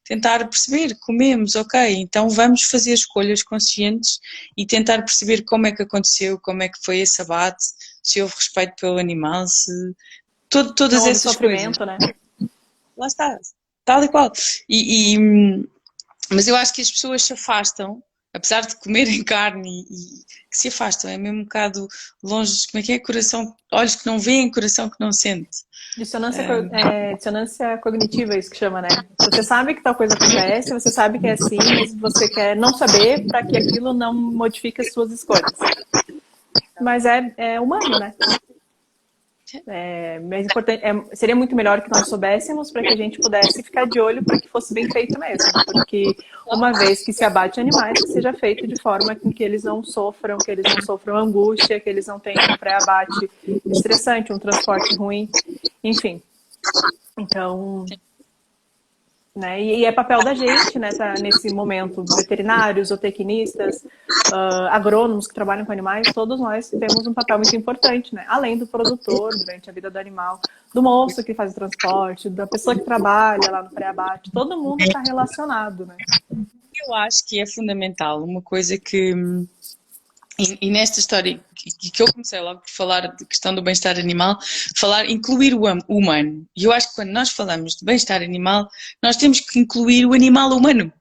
tentar perceber, comemos, ok, então vamos fazer escolhas conscientes e tentar perceber como é que aconteceu, como é que foi esse abate, se houve respeito pelo animal, se Não todas houve essas coisas. sofrimento, né? Lá está, tal e qual. Mas eu acho que as pessoas se afastam, apesar de comerem carne e que se afastam, é mesmo um bocado longe, como é que é? Coração, olhos que não veem, coração que não sente. Dissonância cognitiva, é isso que chama, né? Você sabe que tal coisa acontece, você sabe que é assim, mas você quer não saber para que aquilo não modifique as suas escolhas. Mas é humano, né? Mas importante, seria muito melhor que nós soubéssemos para que a gente pudesse ficar de olho para que fosse bem feito mesmo. Porque uma vez que se abate animais, que seja feito de forma com que eles não sofram angústia, que eles não tenham um pré-abate estressante, um transporte ruim, enfim. Então, né? E é papel da gente, né, tá nesse momento, veterinários, zootecnistas, agrônomos que trabalham com animais, todos nós temos um papel muito importante, né? Além do produtor, durante a vida do animal, do moço que faz o transporte, da pessoa que trabalha lá no pré-abate, todo mundo está relacionado, né? Eu acho que é fundamental uma coisa que e nesta história que eu comecei logo por falar de questão do bem-estar animal, incluir o humano. E eu acho que quando nós falamos de bem-estar animal, nós temos que incluir o animal humano.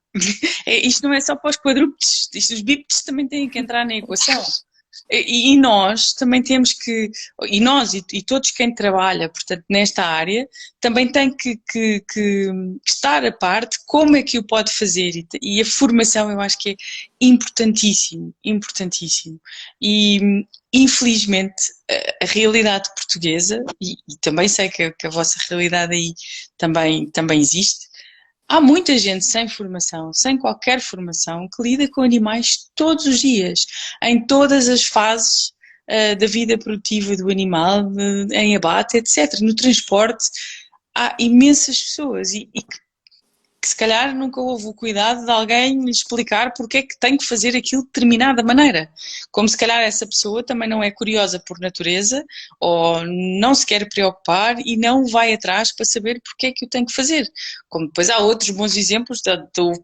Isto não é só para os quadrúpedes, os bípedes também têm que entrar na equação. E nós também temos que, e nós e todos quem trabalha, portanto, nesta área, também tem que estar a parte como é que o pode fazer e a formação eu acho que é importantíssimo, importantíssimo. E infelizmente a realidade portuguesa, e também sei que a vossa realidade aí também existe, há muita gente sem formação, sem qualquer formação, que lida com animais todos os dias, em todas as fases da vida produtiva do animal, em abate, etc. No transporte, há imensas pessoas e que se calhar nunca houve o cuidado de alguém lhe explicar porque é que tem que fazer aquilo de determinada maneira. Como se calhar essa pessoa também não é curiosa por natureza ou não se quer preocupar e não vai atrás para saber porque é que o tem que fazer. Como depois há outros bons exemplos de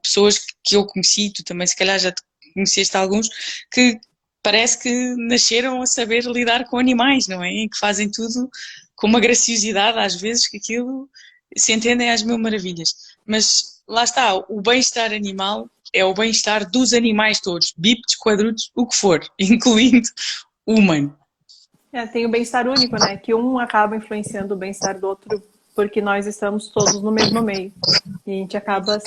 pessoas que eu conheci, tu também se calhar já te conheceste alguns, que parece que nasceram a saber lidar com animais, não é? E que fazem tudo com uma graciosidade às vezes que aquilo se entendem às mil maravilhas. Mas lá está, o bem-estar animal é o bem-estar dos animais todos, bípedes, quadrúpedes, o que for, incluindo o humano. Tem o bem-estar único, né? Que um acaba influenciando o bem-estar do outro porque nós estamos todos no mesmo meio. E a gente acaba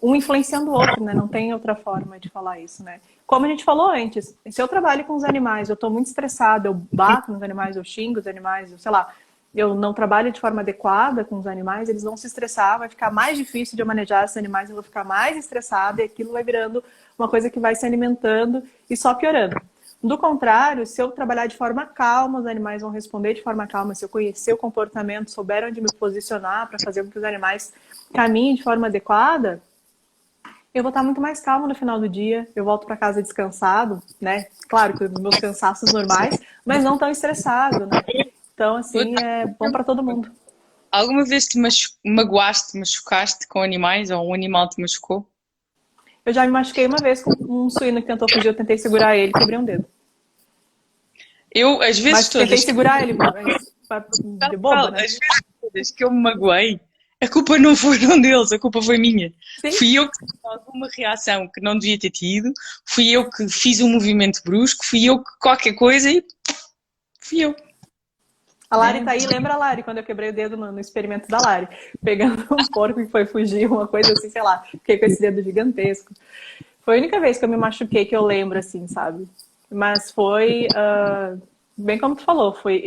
um influenciando o outro, né? Não tem outra forma de falar isso, né? Como a gente falou antes, se eu trabalho com os animais, eu estou muito estressada, eu bato nos animais, eu xingo os animais, eu sei lá, eu não trabalho de forma adequada com os animais, eles vão se estressar, vai ficar mais difícil de eu manejar esses animais, eu vou ficar mais estressada e aquilo vai virando uma coisa que vai se alimentando e só piorando. Do contrário, se eu trabalhar de forma calma, os animais vão responder de forma calma. Se eu conhecer o comportamento, souber onde me posicionar para fazer com que os animais caminhem de forma adequada, eu vou estar muito mais calmo no final do dia. Eu volto para casa descansado, né? Claro que meus cansaços normais, mas não tão estressado, né? Então, assim, é bom para todo mundo. Alguma vez te magoaste, machucaste com animais ou um animal te machucou? Eu já me machuquei uma vez com um suíno que tentou fugir, eu tentei segurar ele, quebrei um dedo. Eu, às vezes Mas tentei todas, segurar ele, mas de boba, né? às vezes todas que eu me magoei, a culpa não foram deles, a culpa foi minha. Sim. Fui eu que tive alguma reação que não devia ter tido, fui eu que fiz um movimento brusco, fui eu que qualquer coisa e fui eu. A Lari tá aí, lembra a Lari, quando eu quebrei o dedo no experimento da Lari, pegando um porco que foi fugir, uma coisa assim, sei lá, fiquei com esse dedo gigantesco. Foi a única vez que eu me machuquei que eu lembro, assim, sabe? Mas foi, bem como tu falou, foi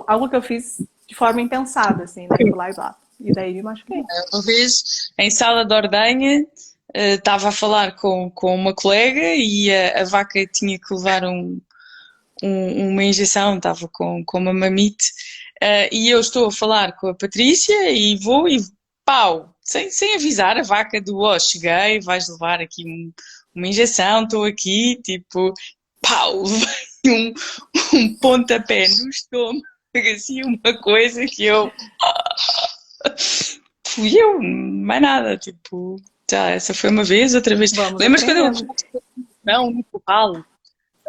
algo que eu fiz de forma impensada, assim, né? Pular e lá. E daí me machuquei. Uma vez, em sala de ordenha, estava a falar com uma colega e a vaca tinha que levar uma injeção, estava com uma mamite, e eu estou a falar com a Patrícia e vou e pau, sem avisar a vaca do cheguei, vais levar aqui uma injeção, estou aqui, tipo, pau, veio um pontapé no estômago, assim, uma coisa que eu fui eu, mais nada, tipo, já, essa foi uma vez, outra vez. Vamos Lembras quando eu aprendendo. não, no curral,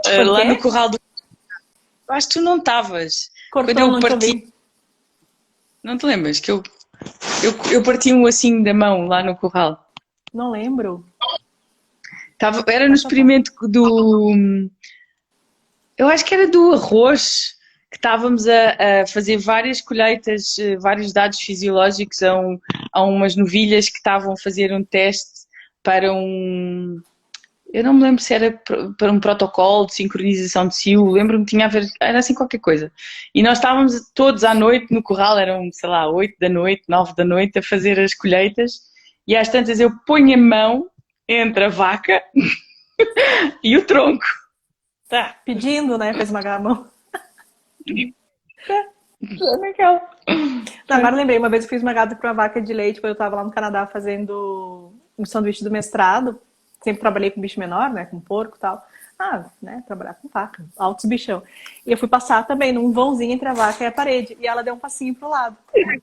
Por lá no quê? curral do. Acho que tu não estavas. Quando Cortou, eu não te parti, ouvi. não te lembras que eu parti um ossinho da mão lá no curral. Não lembro. Era no experimento eu acho que era do arroz, que estávamos a fazer várias colheitas, vários dados fisiológicos a umas novilhas que estavam a fazer um teste para eu não me lembro se era para um protocolo de sincronização de cio, lembro-me que tinha a ver, era assim qualquer coisa. E nós estávamos todos à noite no curral, eram, sei lá, 8 da noite, 9 da noite, a fazer as colheitas, e às tantas eu ponho a mão entre a vaca e o tronco. Tá. Pedindo, né, pra esmagar a mão. Naquela. Não, agora lembrei, uma vez eu fui esmagada por uma vaca de leite quando eu tava lá no Canadá fazendo um sanduíche do mestrado. Sempre trabalhei com bicho menor, né, com porco e tal. Né, trabalhar com vaca, altos bichão. E eu fui passar também num vãozinho entre a vaca e a parede. E ela deu um passinho pro lado.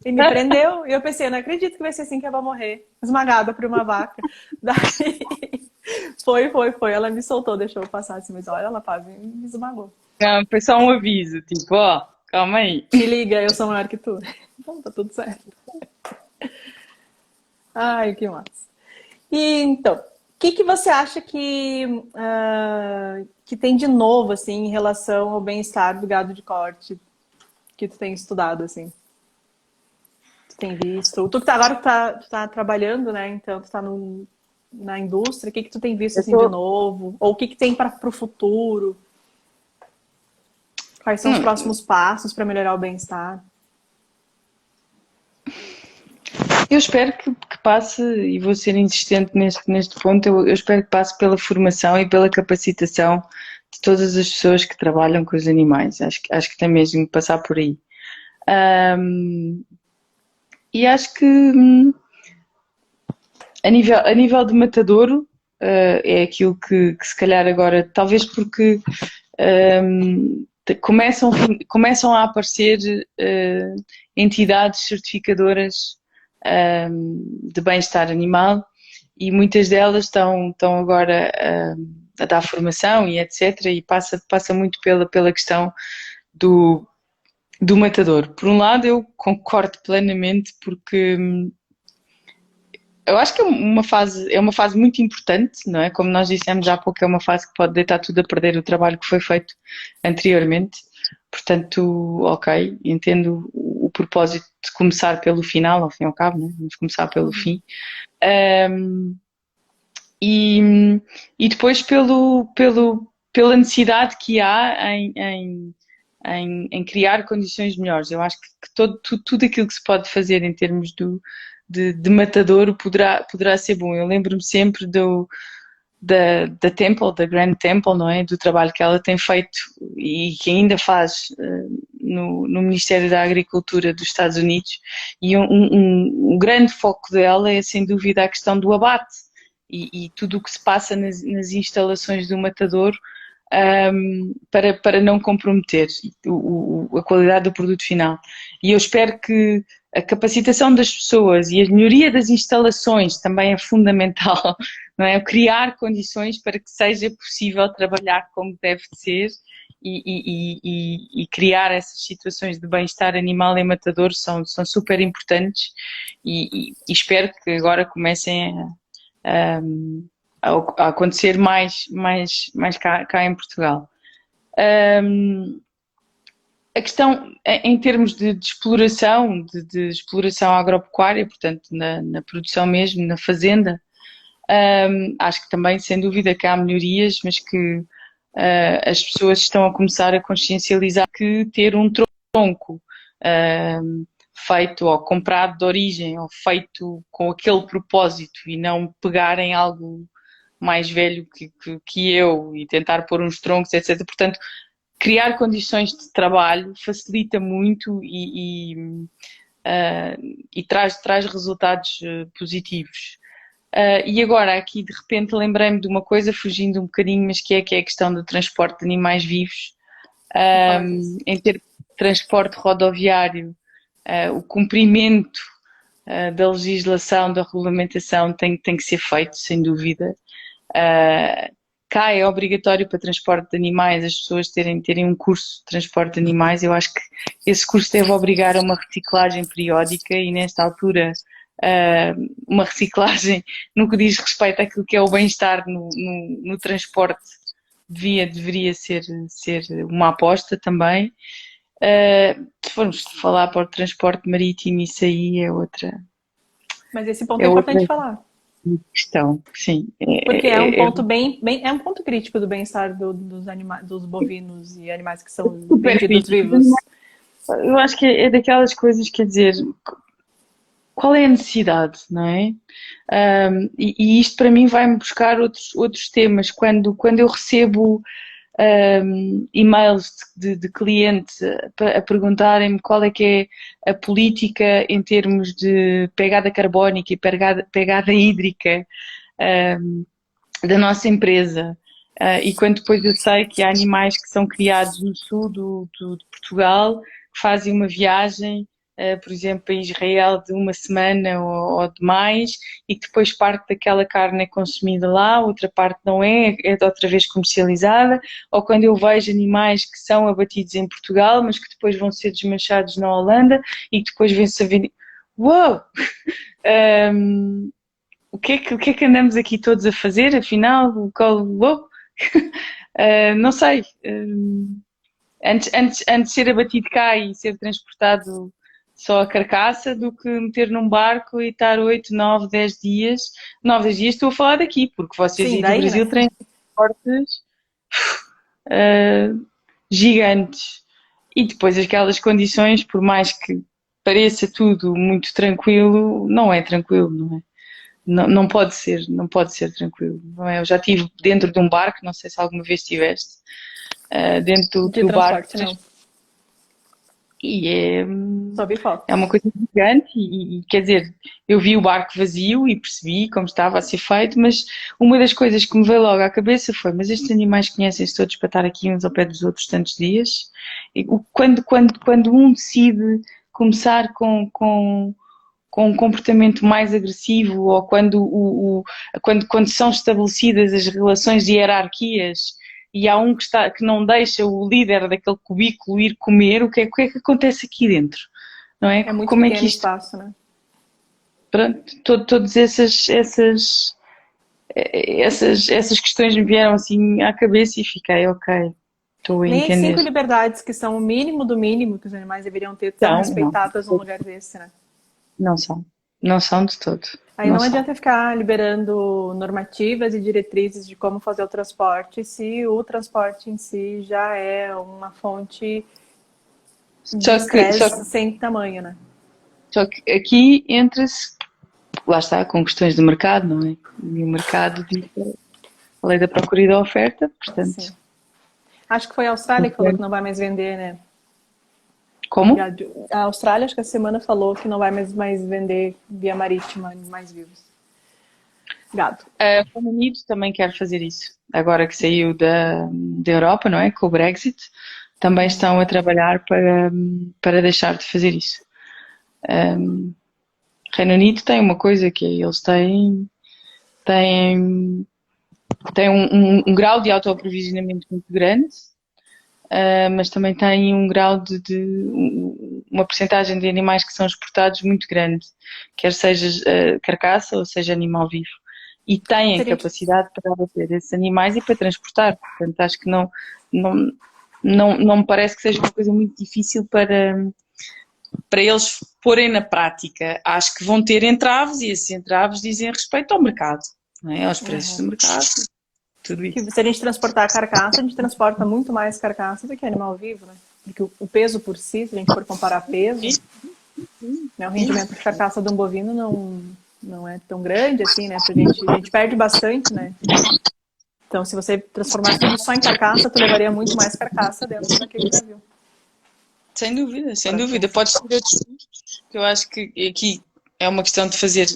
E me prendeu. E eu pensei, eu não acredito que vai ser assim que eu vou morrer. Esmagada por uma vaca. Daí foi. Ela me soltou, deixou eu passar assim. Mas olha, ela quase me esmagou. Não, foi só um aviso, tipo, calma aí. Se liga, eu sou maior que tu. Então tá tudo certo. Ai, que massa. E então, o que você acha que tem de novo, assim, em relação ao bem-estar do gado de corte que tu tem estudado, assim? Tu tem visto? Agora tu tá trabalhando, né? Então tu tá na indústria. O que tu tem visto, assim, de novo? Ou o que tem para o futuro? Quais são os próximos passos para melhorar o bem-estar? Eu espero que passe, e vou ser insistente neste ponto, eu espero que passe pela formação e pela capacitação de todas as pessoas que trabalham com os animais. Acho que tem mesmo que passar por aí. Um, e acho que a nível de matadouro, é aquilo que se calhar agora, talvez porque começam a aparecer entidades certificadoras de bem-estar animal e muitas delas estão agora a dar formação e etc. E passa muito pela questão do matador. Por um lado, eu concordo plenamente porque eu acho que é uma fase muito importante, não é? Como nós dissemos há pouco, é uma fase que pode deitar tudo a perder o trabalho que foi feito anteriormente. Portanto, ok, entendo o propósito de começar pelo final, ao fim e ao cabo, né? Vamos começar pelo fim. Um, e depois pela necessidade que há em criar condições melhores. Eu acho que tudo aquilo que se pode fazer em termos de matadouro poderá ser bom. Eu lembro-me sempre da Temple, da Grand Temple, não é? Do trabalho que ela tem feito e que ainda faz no Ministério da Agricultura dos Estados Unidos. E um grande foco dela é, sem dúvida, a questão do abate e tudo o que se passa nas instalações do matadouro para não comprometer a qualidade do produto final. E eu espero que a capacitação das pessoas e a melhoria das instalações também é fundamental, não é? Criar condições para que seja possível trabalhar como deve ser e criar essas situações de bem-estar animal em matador são super importantes e espero que agora comecem a acontecer mais cá em Portugal. A questão, em termos de exploração, de exploração agropecuária, portanto, na produção mesmo, na fazenda, acho que também, sem dúvida, que há melhorias, mas que as pessoas estão a começar a consciencializar que ter um tronco feito ou comprado de origem ou feito com aquele propósito e não pegar em algo mais velho que eu e tentar pôr uns troncos, etc. Portanto, criar condições de trabalho facilita muito e traz resultados positivos. E agora, aqui de repente, lembrei-me de uma coisa, fugindo um bocadinho, mas que é a questão do transporte de animais vivos. Em ter transporte rodoviário, o cumprimento da legislação, da regulamentação tem que ser feito, sem dúvida. Cá é obrigatório para transporte de animais as pessoas terem um curso de transporte de animais. Eu acho que esse curso deve obrigar a uma reciclagem periódica e nesta altura uma reciclagem no que diz respeito àquilo que é o bem-estar no transporte deveria ser uma aposta também. Se formos falar para o transporte marítimo, isso aí é outra. Mas esse ponto é importante falar. Questão, sim. Porque é um ponto é um ponto crítico do bem-estar dos animais, dos bovinos e animais que são vendidos vivos. Eu acho que é daquelas coisas, quer dizer, qual é a necessidade, não é? E isto para mim vai-me buscar outros temas. Quando eu recebo e-mails de clientes a perguntarem-me qual é que é a política em termos de pegada carbónica e pegada hídrica da nossa empresa. E quando depois eu sei que há animais que são criados no sul de Portugal, que fazem uma viagem, por exemplo, para Israel de uma semana ou de mais, e que depois parte daquela carne é consumida lá, outra parte não é outra vez comercializada, ou quando eu vejo animais que são abatidos em Portugal, mas que depois vão ser desmanchados na Holanda, e que depois vêm-se a vender. Uou! O que é que andamos aqui todos a fazer, afinal? Não sei. Antes de ser abatido cá e ser transportado só a carcaça, do que meter num barco e estar 8, 9, 10 dias. 9, 10 dias estou a falar daqui, porque vocês Sim, aí do Brasil têm transportes gigantes. E depois aquelas condições, por mais que pareça tudo muito tranquilo, não é tranquilo, não é? Não pode ser tranquilo, não é? Eu já estive dentro de um barco, não sei se alguma vez estiveste, dentro do barco. Não. E é, Só vi é fotos. uma coisa gigante quer dizer, eu vi o barco vazio e percebi como estava a ser feito, mas uma das coisas que me veio logo à cabeça foi, mas estes animais conhecem-se todos para estar aqui uns ao pé dos outros tantos dias? Quando um decide começar com um comportamento mais agressivo ou quando são estabelecidas as relações de hierarquias e há um que não deixa o líder daquele cubículo ir comer, o que é que acontece aqui dentro? Não é? É muito Como é que pequeno o isto. espaço, né? Pronto, todas essas questões me vieram assim à cabeça e fiquei, ok, estou a Nem as entender. 5 liberdades, que são o mínimo do mínimo que os animais deveriam ter, são Então, não, respeitadas num lugar desse, né? não são. Não são de todo. Aí Não não são. adianta ficar liberando normativas e diretrizes de como fazer o transporte se o transporte em si já é uma fonte de Só estresse sem tamanho, né? Só que aqui entra-se, lá está, com questões de mercado, não é? E o mercado diz a lei da procura e da oferta, portanto. Sim. Acho que foi a Austrália que falou que não vai mais vender, né? Como? A Austrália, acho que a semana falou que não vai mais vender via marítima animais vivos. Gado. O Reino Unido também quer fazer isso. Agora que saiu da Europa, não é? Com o Brexit, também estão a trabalhar para deixar de fazer isso. O Reino Unido tem uma coisa que é, eles têm, têm um grau de autoaprovisionamento muito grande, mas também tem um grau uma percentagem de animais que são exportados muito grande, quer seja carcaça ou seja animal vivo. E têm Seria, capacidade para abater esses animais e para transportar. Portanto, acho que não, não me parece que seja uma coisa muito difícil para eles porem na prática. Acho que vão ter entraves e esses entraves dizem respeito ao mercado, não é? Aos preços do mercado, tudo isso. se a gente transportar a carcaça, a gente transporta muito mais carcaça do que animal vivo, né? Porque o peso por si, se a gente for comparar peso, né, o rendimento de carcaça de um bovino não é tão grande assim, né? A gente perde bastante, né? Então, se você transformasse tudo só em carcaça, tu levaria muito mais carcaça dentro daquele navio. Sem dúvida, sem Para dúvida. pensar. Podes ter outros custos, que eu acho que aqui é uma questão de fazer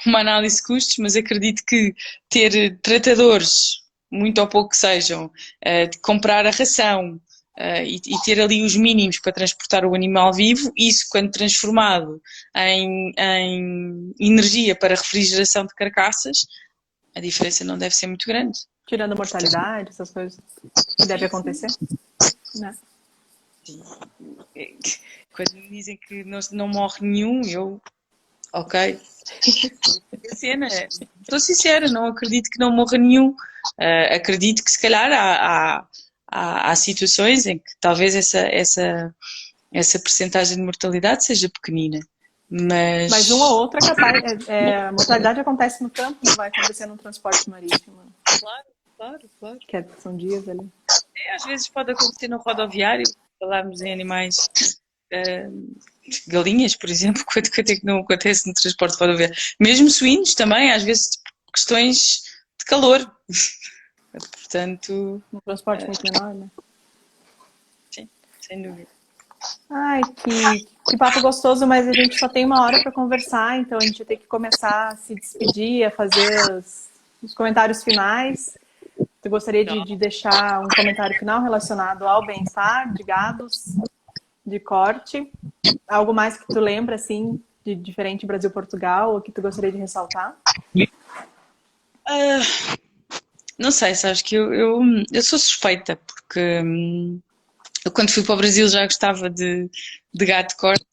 uma análise de custos, mas acredito que ter tratadores, muito ou pouco que sejam, de comprar a ração, e ter ali os mínimos para transportar o animal vivo, isso quando transformado em energia para refrigeração de carcaças, a diferença não deve ser muito grande. Tirando a Portanto, mortalidade, essas coisas que deve acontecer, né? quando me dizem que não morre nenhum, eu, ok. A cena, estou sincera, não acredito que não morra nenhum. Acredito que se calhar há situações em que talvez essa percentagem de mortalidade seja pequenina. Mas uma Mas ou outra é capaz. A mortalidade acontece no campo, não vai acontecer no transporte marítimo, né? claro, claro, claro. Que são dias ali. Às vezes pode acontecer no rodoviário, falarmos em animais, galinhas, por exemplo, quanto é que não acontece no transporte rodoviário. Mesmo suínos também, às vezes questões de calor. Portanto, No transporte muito menor, né? sim, sem dúvida. Ai, que papo gostoso, mas a gente só tem uma hora para conversar, então a gente vai ter que começar a se despedir, a fazer os comentários finais. Tu gostaria de deixar um comentário final relacionado ao bem-estar de gados, de corte? Algo mais que tu lembra, assim, de diferente Brasil-Portugal, ou que tu gostaria de ressaltar? Não sei, sabes que eu sou suspeita, porque eu quando fui para o Brasil já gostava de gato corte,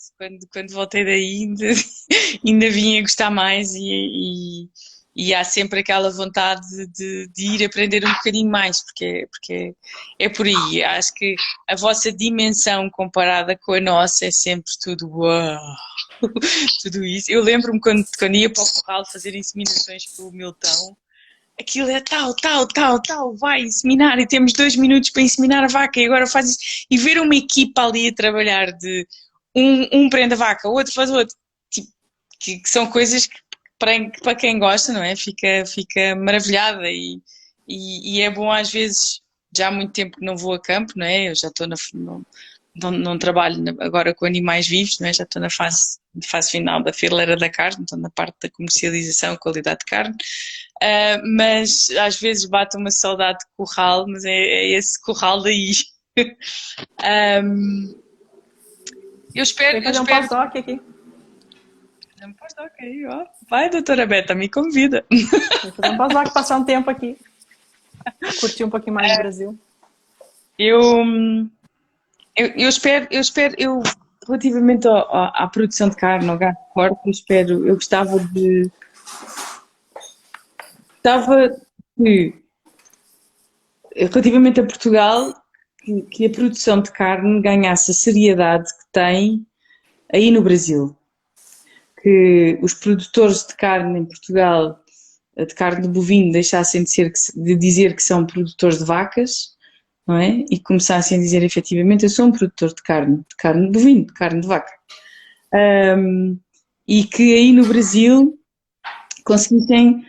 quando voltei daí ainda vim a gostar mais e há sempre aquela vontade de ir aprender um bocadinho mais, porque é por aí. Acho que a vossa dimensão comparada com a nossa é sempre tudo uau, tudo isso. Eu lembro-me quando ia para o corral fazer inseminações com o Milton, aquilo é tal, vai inseminar e temos 2 minutos para inseminar a vaca e agora faz isso. E ver uma equipa ali a trabalhar de um prende a vaca, o outro faz o outro, tipo, que são coisas que para quem gosta, não é? Fica maravilhada e é bom às vezes, já há muito tempo que não vou a campo, não é? Eu já estou não trabalho agora com animais vivos, não é? Já estou na fase final da fileira da carne, estou na parte da comercialização, qualidade de carne. Mas às vezes bate uma saudade de curral, mas é esse curral daí. Eu espero. Vem fazer um pós-doc aqui. Um pós-doc aí, ó. Vai, doutora Beta, me convida. Vem fazer um pós-doc, passar um tempo aqui. Curtir um pouquinho mais do Brasil. Eu espero, relativamente à produção de carne, ao gado de corte, eu gostava que, relativamente a Portugal, que a produção de carne ganhasse a seriedade que tem aí no Brasil. Que os produtores de carne em Portugal, de carne de bovino, deixassem de dizer que são produtores de vacas, não é? E começassem a dizer efetivamente: eu sou um produtor de carne de bovino, de carne de vaca. E que aí no Brasil conseguissem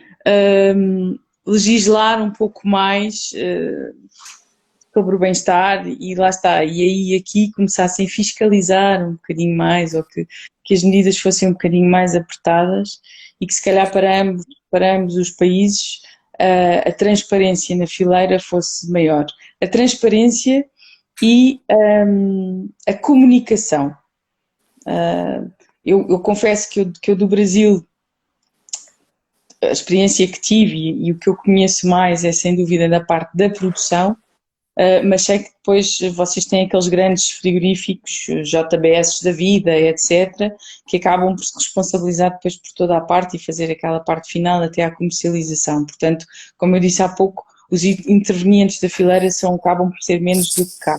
legislar um pouco mais sobre o bem-estar, e lá está, e aí aqui começassem a fiscalizar um bocadinho mais, ou que as medidas fossem um bocadinho mais apertadas, e que se calhar para ambos os países a transparência na fileira fosse maior. A transparência e a comunicação. Eu confesso que eu do Brasil, a experiência que tive e o que eu conheço mais é sem dúvida da parte da produção, mas sei que depois vocês têm aqueles grandes frigoríficos, JBS da vida, etc., que acabam por se responsabilizar depois por toda a parte e fazer aquela parte final até à comercialização. Portanto, como eu disse há pouco, os intervenientes da fileira acabam por ser menos do que cá.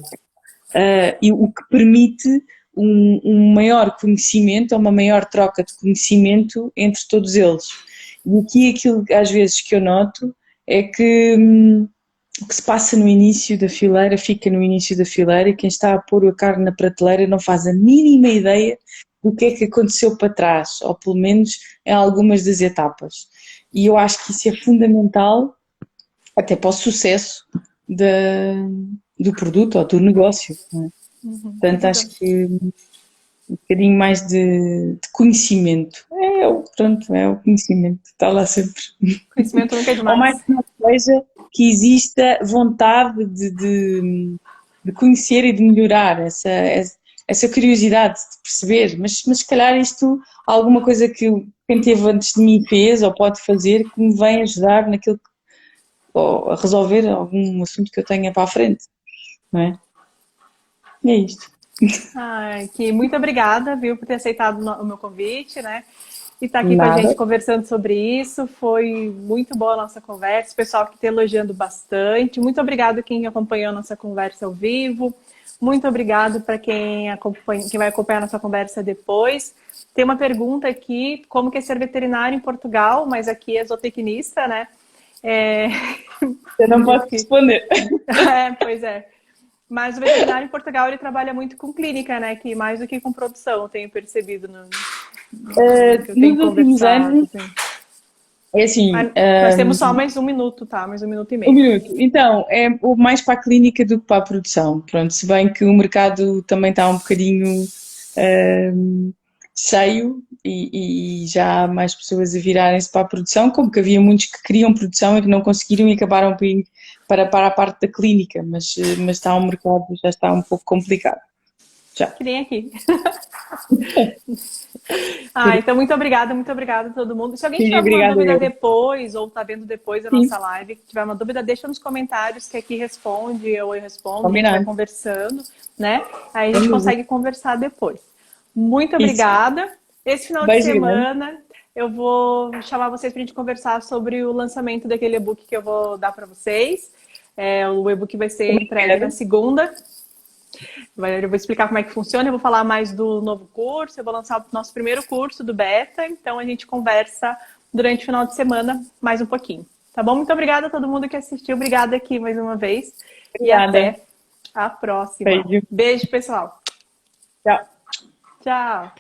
E o que permite um maior conhecimento, ou uma maior troca de conhecimento entre todos eles. E aqui aquilo às vezes que eu noto é que o que se passa no início da fileira fica no início da fileira, e quem está a pôr a carne na prateleira não faz a mínima ideia do que é que aconteceu para trás, ou pelo menos em algumas das etapas. E eu acho que isso é fundamental até para o sucesso do produto ou do negócio, não é? Portanto, acho que um bocadinho mais de conhecimento. Pronto, é o conhecimento, está lá sempre. Conhecimento nunca é demais. Ou mais que não seja, que exista vontade de conhecer e de melhorar, essa curiosidade de perceber, mas se calhar isto, alguma coisa que quem teve antes de mim fez ou pode fazer, que me vem ajudar naquilo ou a resolver algum assunto que eu tenha para a frente, não é? E é isto. Muito obrigada, viu, por ter aceitado o meu convite, né? E estar aqui com a gente conversando sobre isso. Foi muito boa a nossa conversa. O pessoal que está elogiando bastante. Muito obrigado quem acompanhou a nossa conversa ao vivo. Muito obrigado para quem vai acompanhar a nossa conversa depois. Tem uma pergunta aqui: como que é ser veterinário em Portugal? Mas aqui é zootecnista, né? Eu não posso responder. Pois é. Mas o veterinário em Portugal, ele trabalha muito com clínica, né? Que mais do que com produção, eu tenho percebido nos últimos anos. Assim. É assim. Nós temos só mais um minuto, tá? Mais um minuto e meio. Um minuto. Então, é mais para a clínica do que para a produção. Pronto, se bem que o mercado também está um bocadinho cheio e já há mais pessoas a virarem-se para a produção, como que havia muitos que queriam produção e que não conseguiram e acabaram por ir para a parte da clínica, mas está um mercado, já está um pouco complicado. Já. Que nem aqui. Então muito obrigada a todo mundo. Se alguém tiver alguma dúvida depois, ou está vendo depois a nossa live, que tiver uma dúvida, deixa nos comentários que aqui responde, ou eu respondo, a gente vai conversando, né? Aí a gente consegue conversar depois. Muito obrigada. Esse final de semana eu vou chamar vocês para a gente conversar sobre o lançamento daquele e-book que eu vou dar para vocês. O e-book vai ser entregue na segunda. Eu vou explicar como é que funciona, eu vou falar mais do novo curso, eu vou lançar o nosso primeiro curso do Beta, então a gente conversa durante o final de semana mais um pouquinho. Tá bom? Muito obrigada a todo mundo que assistiu, obrigada aqui mais uma vez. Obrigada. E até a próxima. Beijo, pessoal. Tchau. Tchau.